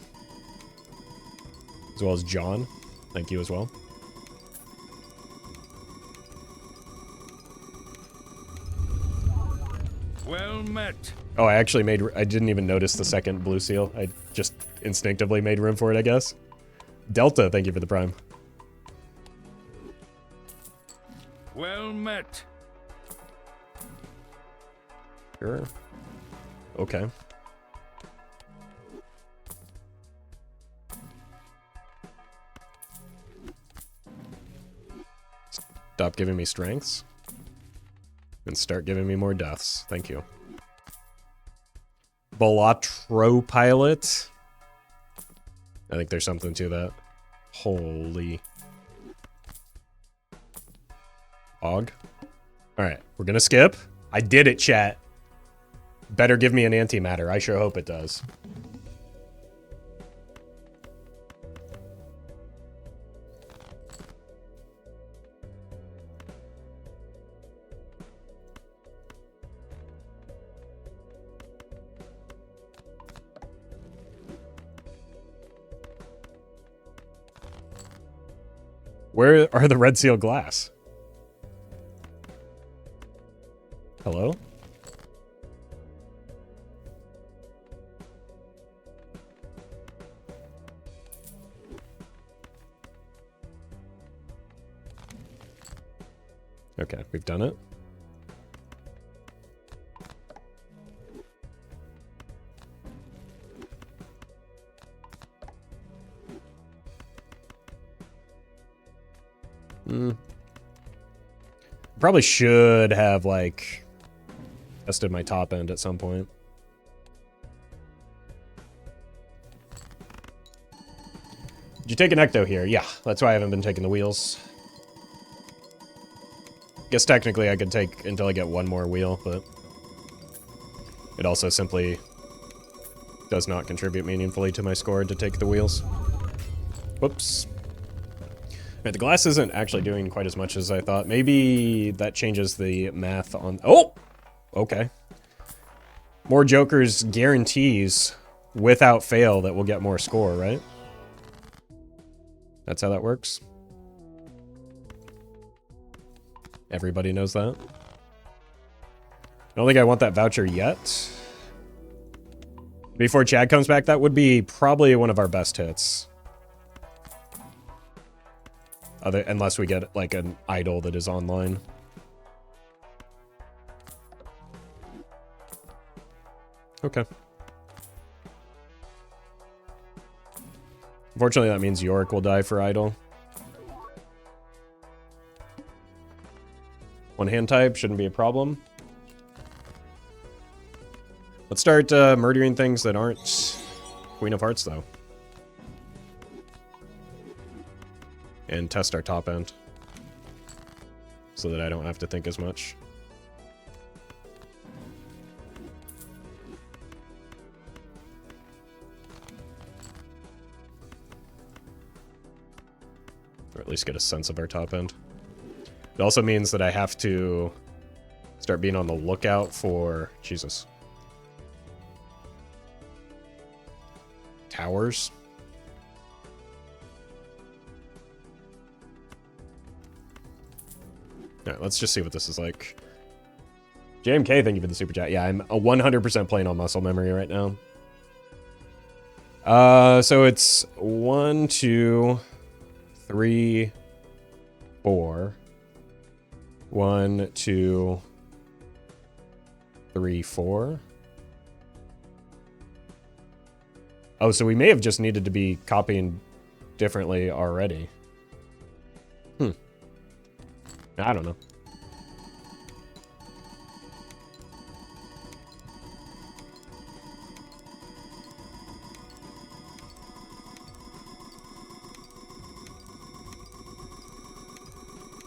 As well as John, thank you as well. Well met. Oh, I actually made... I didn't even notice the second blue seal. I just instinctively made room for it, I guess. Delta, thank you for the prime. Well met. Sure. Okay. Stop giving me strengths. And start giving me more deaths. Thank you. Balatro pilot. I think there's something to that. Holy. Og. Alright, we're gonna skip. I did it, chat. Better give me an antimatter. I sure hope it does. Where are the red seal glass? Hello? Okay, we've done it. Probably should have, like, tested my top end at some point. Did you take an ecto here? Yeah, that's why I haven't been taking the wheels. Guess technically I could take until I get one more wheel, but it also simply does not contribute meaningfully to my score to take the wheels. Whoops. Right, the glass isn't actually doing quite as much as I thought. Maybe that changes the math on... Oh! Okay. More jokers guarantees, without fail, that we'll get more score, right? That's how that works. Everybody knows that. I don't think I want that voucher yet. Before Chad comes back, that would be probably one of our best hits. Unless we get, like, an idol that is online. Okay. Unfortunately, that means Yorick will die for idol. One hand type shouldn't be a problem. Let's start murdering things that aren't Queen of Hearts, though. And test our top end. So that I don't have to think as much. Or at least get a sense of our top end. It also means that I have to start being on the lookout for... Jesus. Towers. Alright, let's just see what this is like. JMK, thank you for the super chat. Yeah, I'm 100% playing on muscle memory right now. So it's 1, 2, 3, 4. 1, 2, 3, 4. Oh, so we may have just needed to be copying differently already. I don't know.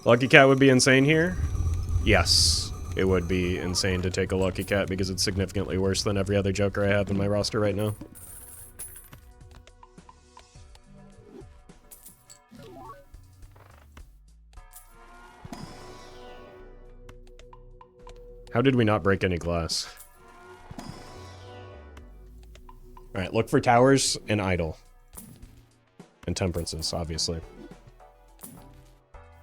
Lucky Cat would be insane here? Yes, it would be insane to take a Lucky Cat because it's significantly worse than every other Joker I have in my roster right now. How did we not break any glass? Alright, look for towers and idol. And temperances, obviously.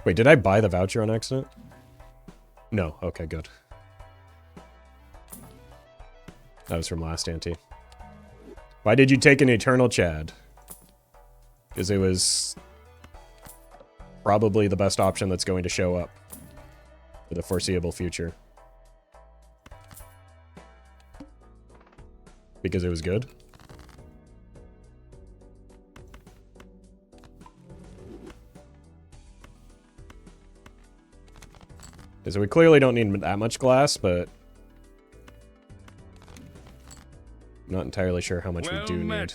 Wait, did I buy the voucher on accident? No, okay, good. That was from last ante. Why did you take an Eternal Chad? Because it was probably the best option that's going to show up for the foreseeable future. Because it was good? So we clearly don't need that much glass, but I'm not entirely sure how much we do need.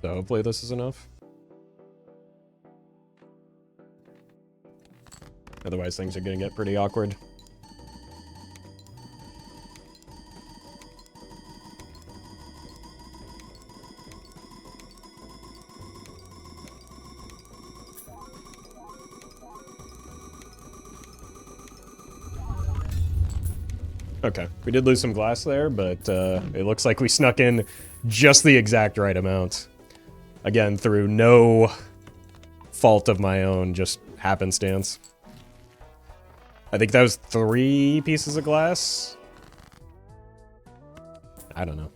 So hopefully this is enough. Otherwise things are gonna get pretty awkward. Okay, we did lose some glass there, but it looks like we snuck in just the exact right amount. Again, through no fault of my own, just happenstance. I think that was 3 pieces of glass. I don't know.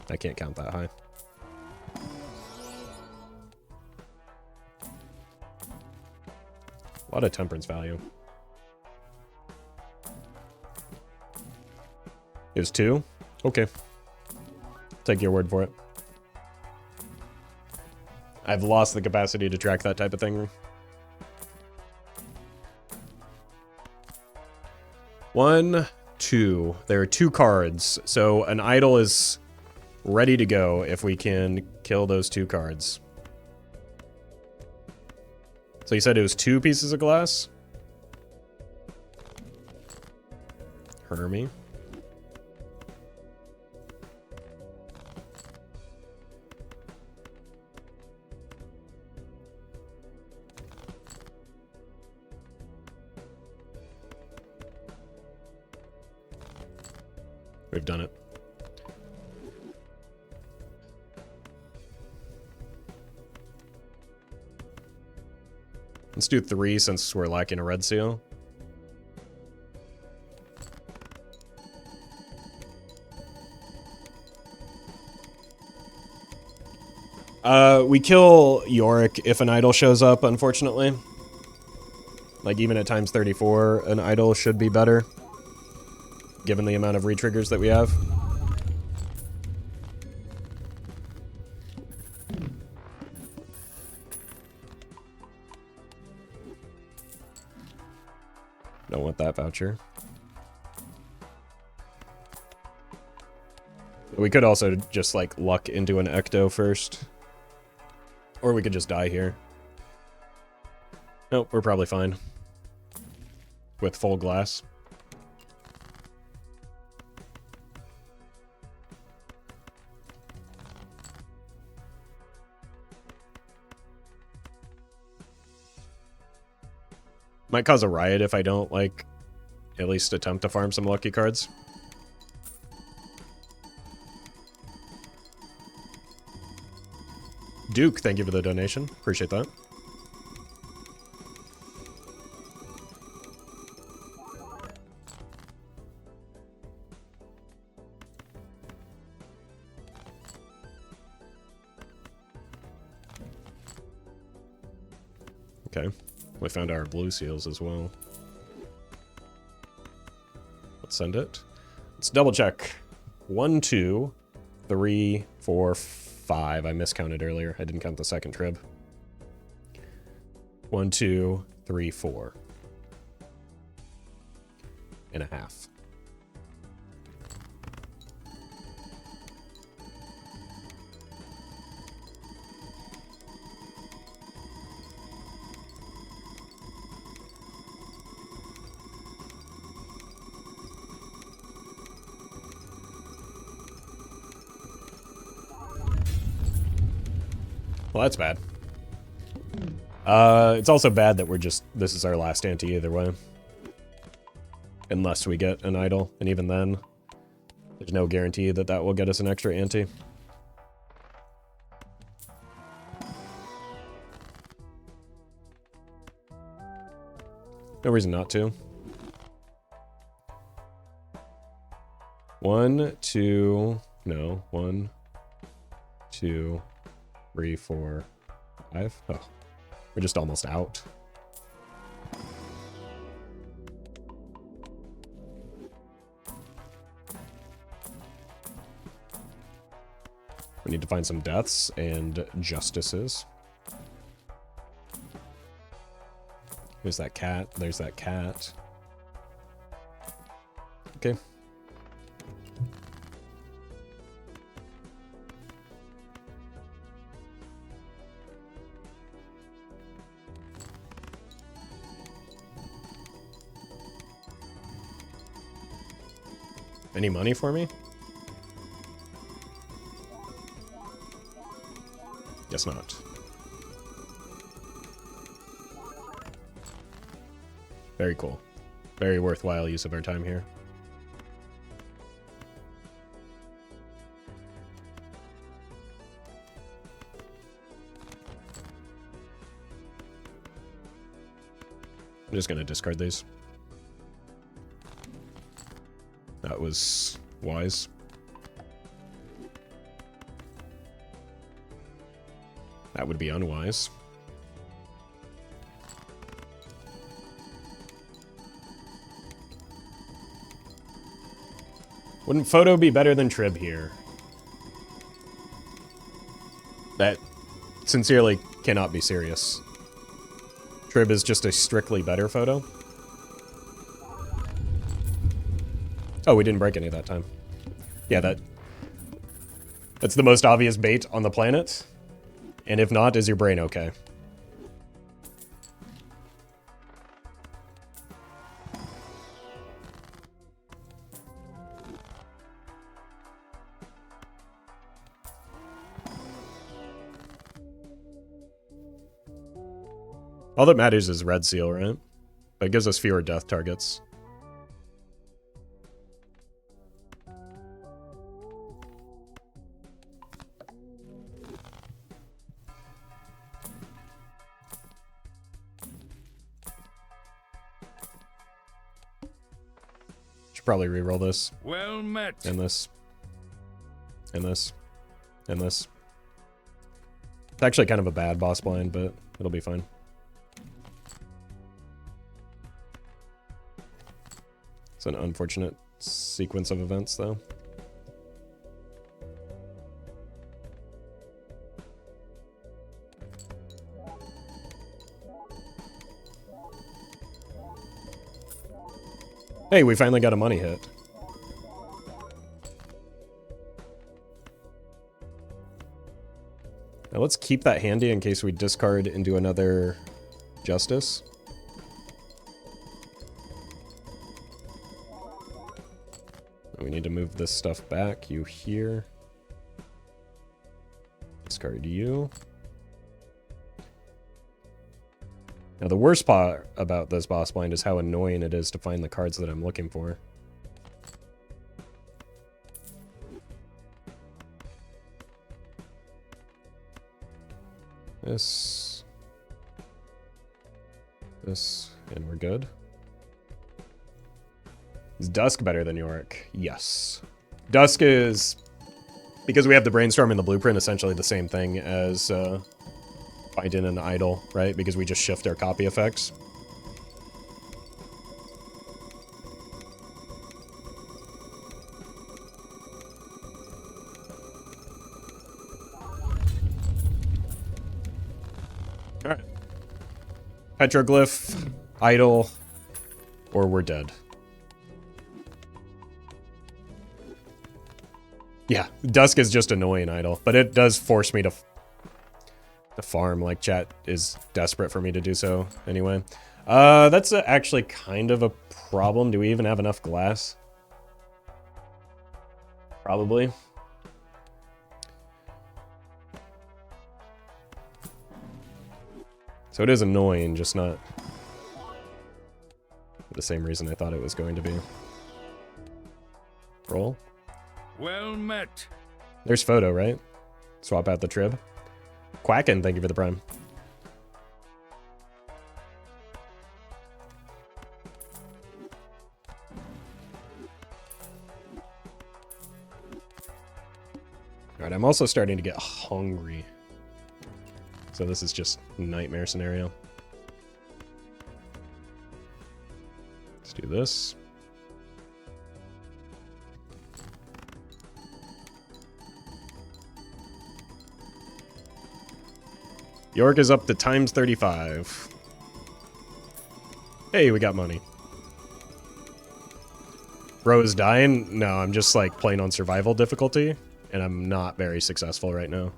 I can't count that high. A lot of temperance value. It was 2? Okay. Take your word for it. I've lost the capacity to track that type of thing. 1, 2. There are 2 cards, so an idol is ready to go if we can kill those 2 cards. So you said it was 2 pieces of glass? Hermie. We've done it. Let's do 3 since we're lacking a red seal. We kill Yorick if an idol shows up, unfortunately. Like, even at times 34, an idol should be better, given the amount of retriggers that we have. Don't want that voucher. We could also just, like, luck into an Ecto first. Or we could just die here. Nope, we're probably fine. With full glass. Might cause a riot if I don't, like, at least attempt to farm some lucky cards. Duke, thank you for the donation. Appreciate that. Okay. We found our blue seals as well. Let's send it. Let's double check. 1, 2, 3, 4, 5. I miscounted earlier. I didn't count the second trib. 1, 2, 3, 4. And a half. Well, that's bad. It's also bad that this is our last ante either way. Unless we get an idol, and even then, there's no guarantee that that will get us an extra ante. No reason not to. 1, 2, no, 1, 2, 3, 4, 5. Oh, We're just almost out. We need to find some deaths and justices. There's that cat. There's that cat. Okay. Any money for me? Guess not. Very cool. Very worthwhile use of our time here. I'm just gonna discard these. That was wise. That would be unwise. Wouldn't photo be better than Trib here? That sincerely cannot be serious. Trib is just a strictly better photo. Oh, we didn't break any that time. Yeah, that's the most obvious bait on the planet. And if not, is your brain okay? All that matters is red seal, right? That gives us fewer death targets. Should probably reroll this. Well met. And this. And this. And this. It's actually kind of a bad boss blind, but it'll be fine. It's an unfortunate sequence of events, though. Hey, we finally got a money hit. Now let's keep that handy in case we discard into another justice. We need to move this stuff back. You here. Discard you. Now the worst part about this boss blind is how annoying it is to find the cards that I'm looking for. This. This. And we're good. Is Dusk better than Yorick? Yes. Dusk is, because we have the Brainstorm in the blueprint, essentially the same thing as finding an idol, right? Because we just shift our copy effects. Alright. Petroglyph, idol, or we're dead. Yeah, Dusk is just annoying idle, but it does force me to farm, like chat is desperate for me to do so anyway. That's actually kind of a problem. Do we even have enough glass? Probably. So it is annoying, just not for the same reason I thought it was going to be. Roll. Well met. There's photo, right? Swap out the Trib. Quacken, thank you for the prime. Alright, I'm also starting to get hungry. So this is just nightmare scenario. Let's do this. York is up to times 35. Hey, we got money. Bro is dying? No, I'm just like playing on survival difficulty, and I'm not very successful right now.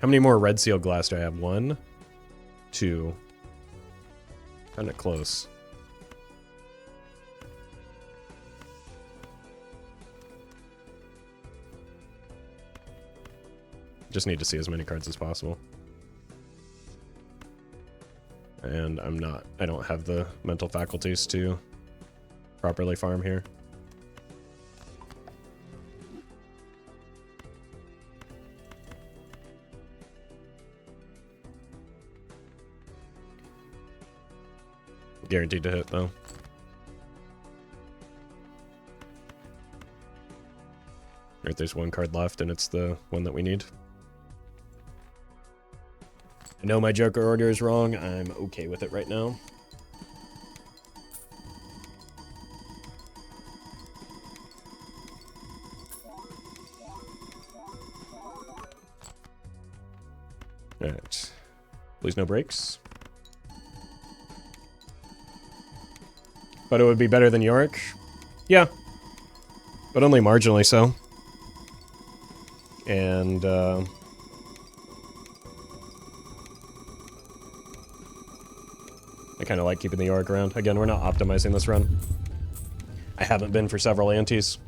How many more red seal glass do I have? 1, 2. Kind of close. Just need to see as many cards as possible. And I don't have the mental faculties to properly farm here. Guaranteed to hit, though. Right, there's one card left, and it's the one that we need. I know my Joker order is wrong. I'm okay with it right now. Alright. Please no breaks. But it would be better than Yorick? Yeah. But only marginally so. And, I kind of like keeping the Yorick around. Again, we're not optimizing this run. I haven't been for several antes.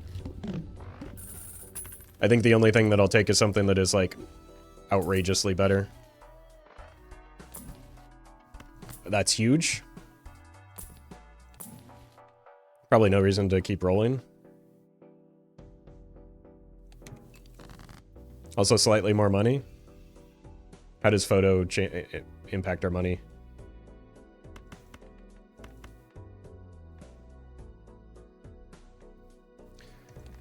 I think the only thing that I'll take is something that is, like, outrageously better. That's huge. Probably no reason to keep rolling. Also slightly more money. How does photo impact our money?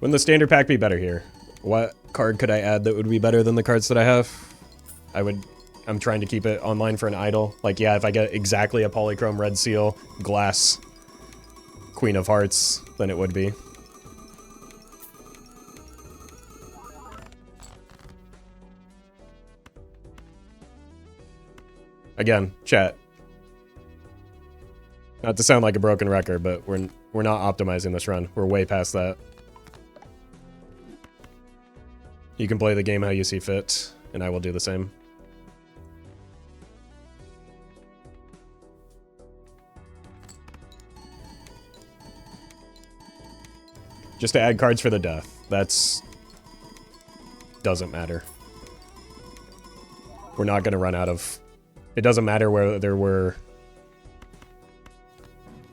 Wouldn't the standard pack be better here? What card could I add that would be better than the cards that I have? I'm trying to keep it online for an idol. Like, yeah, if I get exactly a polychrome red seal, glass, Queen of Hearts, then it would be. Again, chat. Not to sound like a broken record, but we're not optimizing this run. We're way past that. You can play the game how you see fit, and I will do the same. Just to add cards for the death. Doesn't matter. We're not going to run out of... It doesn't matter whether we're...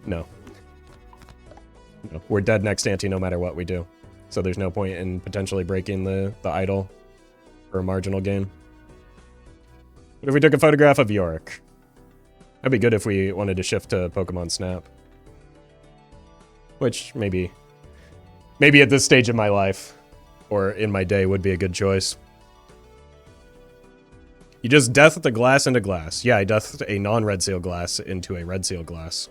No. We're dead next ante no matter what we do. So there's no point in potentially breaking the idol for a marginal gain. What if we took a photograph of Yorick? That'd be good if we wanted to shift to Pokemon Snap. Which, maybe at this stage of my life, or in my day, would be a good choice. You just deathed the glass into glass. Yeah, I deathed a non-red seal glass into a red seal glass.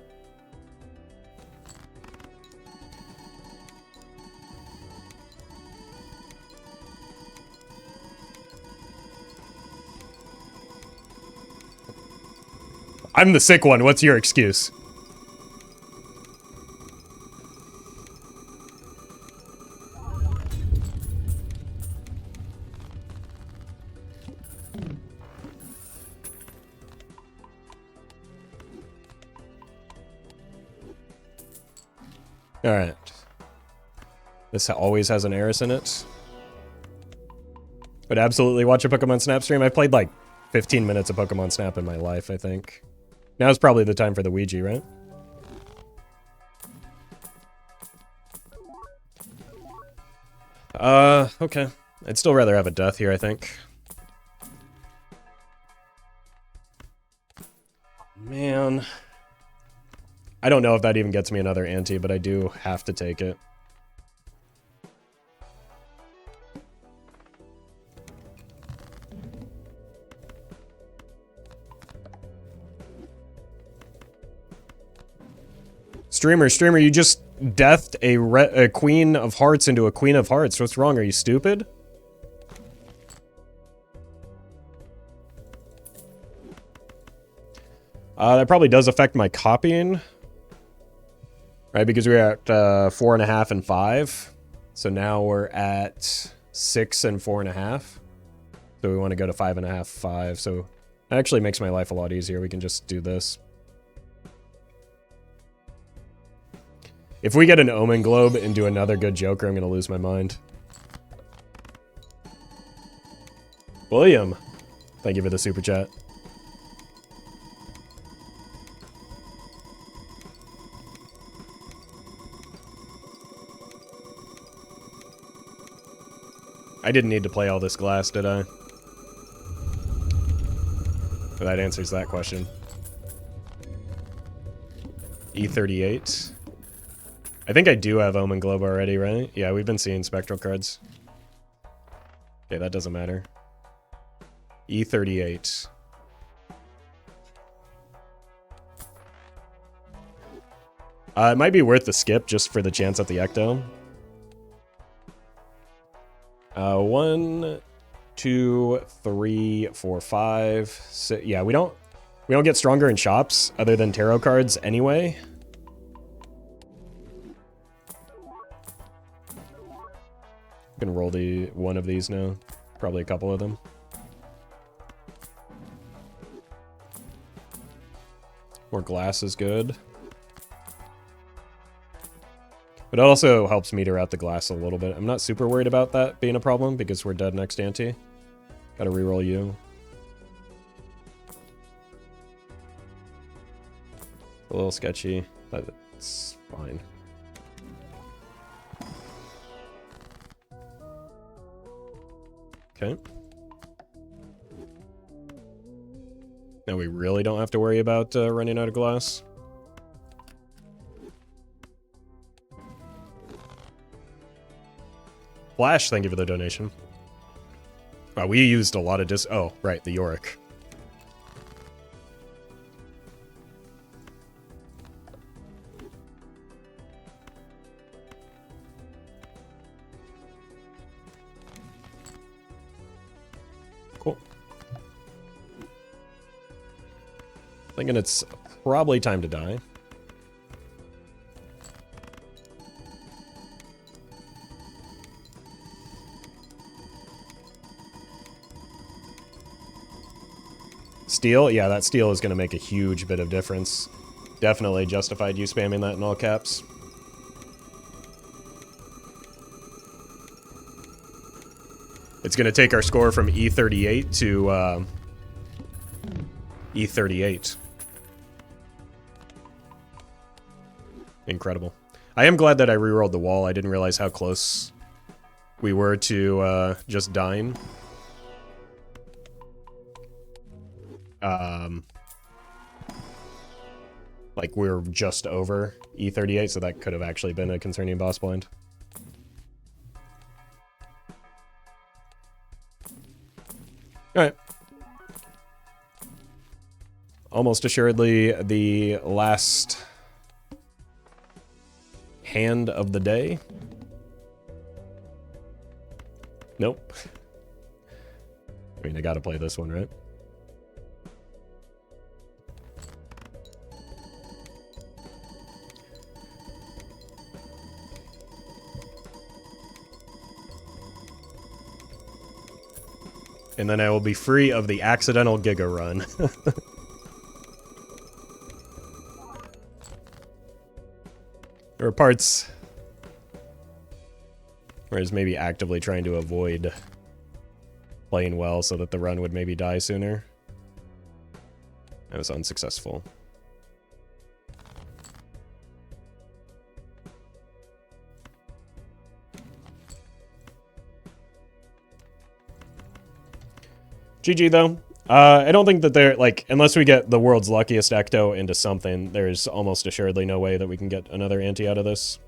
I'm the sick one. What's your excuse? Alright. This always has an Eris in it. But absolutely watch a Pokemon Snap stream. I played like 15 minutes of Pokemon Snap in my life, I think. Now's probably the time for the Ouija, right? Okay. I'd still rather have a death here, I think. Man. I don't know if that even gets me another ante, but I do have to take it. Streamer, you just deathed a queen of hearts into a queen of hearts. What's wrong? Are you stupid? That probably does affect my copying. Right, because we're at 4.5 and 5. So now we're at 6 and 4.5. So we want to go to 5.5, 5. So it actually makes my life a lot easier. We can just do this. If we get an Omen Globe and do another good Joker, I'm going to lose my mind. William, thank you for the super chat. I didn't need to play all this glass, did I? But that answers that question. E38. I think I do have Omen Globe already, right? Yeah, we've been seeing spectral cards. Okay, that doesn't matter. E38. It might be worth the skip just for the chance at the Ecto. 1, 2, 3, 4, 5, 6. Yeah, we don't get stronger in shops other than tarot cards anyway. I'm gonna roll one of these now. Probably a couple of them. More glass is good. But it also helps meter out the glass a little bit. I'm not super worried about that being a problem because we're dead next ante. Gotta reroll you. A little sketchy, but it's fine. Okay. Now we really don't have to worry about running out of glass. Flash, thank you for the donation. Wow, we used a lot of oh, right, the Yorick. Cool. Thinking it's probably time to die. Steel? Yeah, that steel is going to make a huge bit of difference. Definitely justified you spamming that in all caps. It's going to take our score from E38 to E38. Incredible. I am glad that I rerolled the wall. I didn't realize how close we were to just dying. Like we're just over E38, so that could have actually been a concerning boss blind. Alright. Almost assuredly the last hand of the day. Nope. I mean, I gotta play this one, right? And then I will be free of the accidental Giga Run. There are parts where I was maybe actively trying to avoid playing well so that the run would maybe die sooner. I was unsuccessful. GG though. I don't think that they're, like, unless we get the world's luckiest Ecto into something, there's almost assuredly no way that we can get another ante out of this.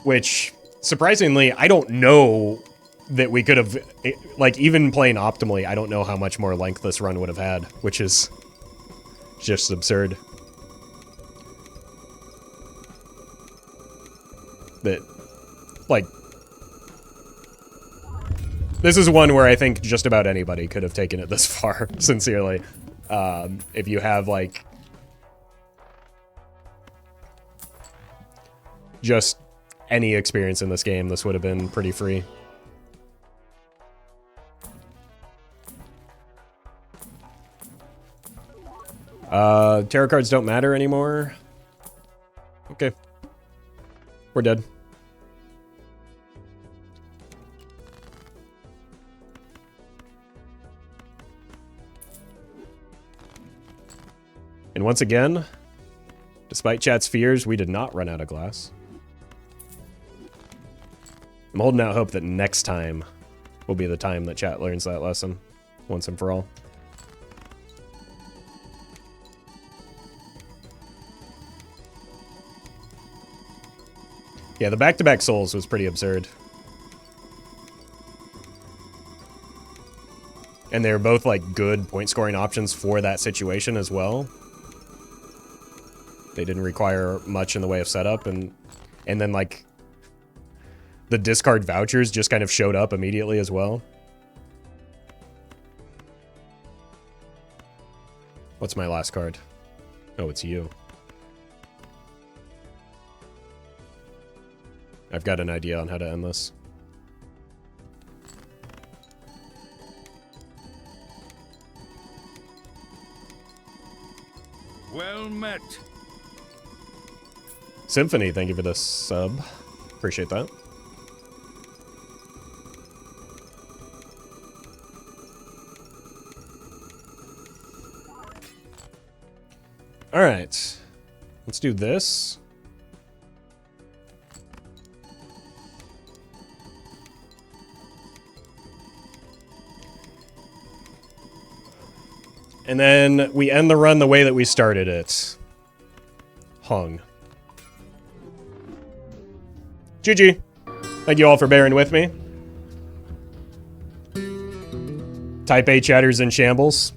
Which, surprisingly, I don't know that we could have, like, even playing optimally, I don't know how much more length this run would have had, which is just absurd. That, like, this is one where I think just about anybody could have taken it this far, sincerely. If you have, like, just any experience in this game, this would have been pretty free. Tarot cards don't matter anymore. Okay. We're dead. And once again, despite chat's fears, we did not run out of glass. I'm holding out hope that next time will be the time that chat learns that lesson once and for all. Yeah, the back-to-back souls was pretty absurd. And they're both, like, good point-scoring options for that situation as well. They didn't require much in the way of setup, and then, like, the discard vouchers just kind of showed up immediately as well. What's my last card? Oh, it's you. I've got an idea on how to end this. Well met. Symphony, thank you for the sub. Appreciate that. All right, let's do this. And then we end the run the way that we started it. Hung. GG. Thank you all for bearing with me. Type A chatters in shambles.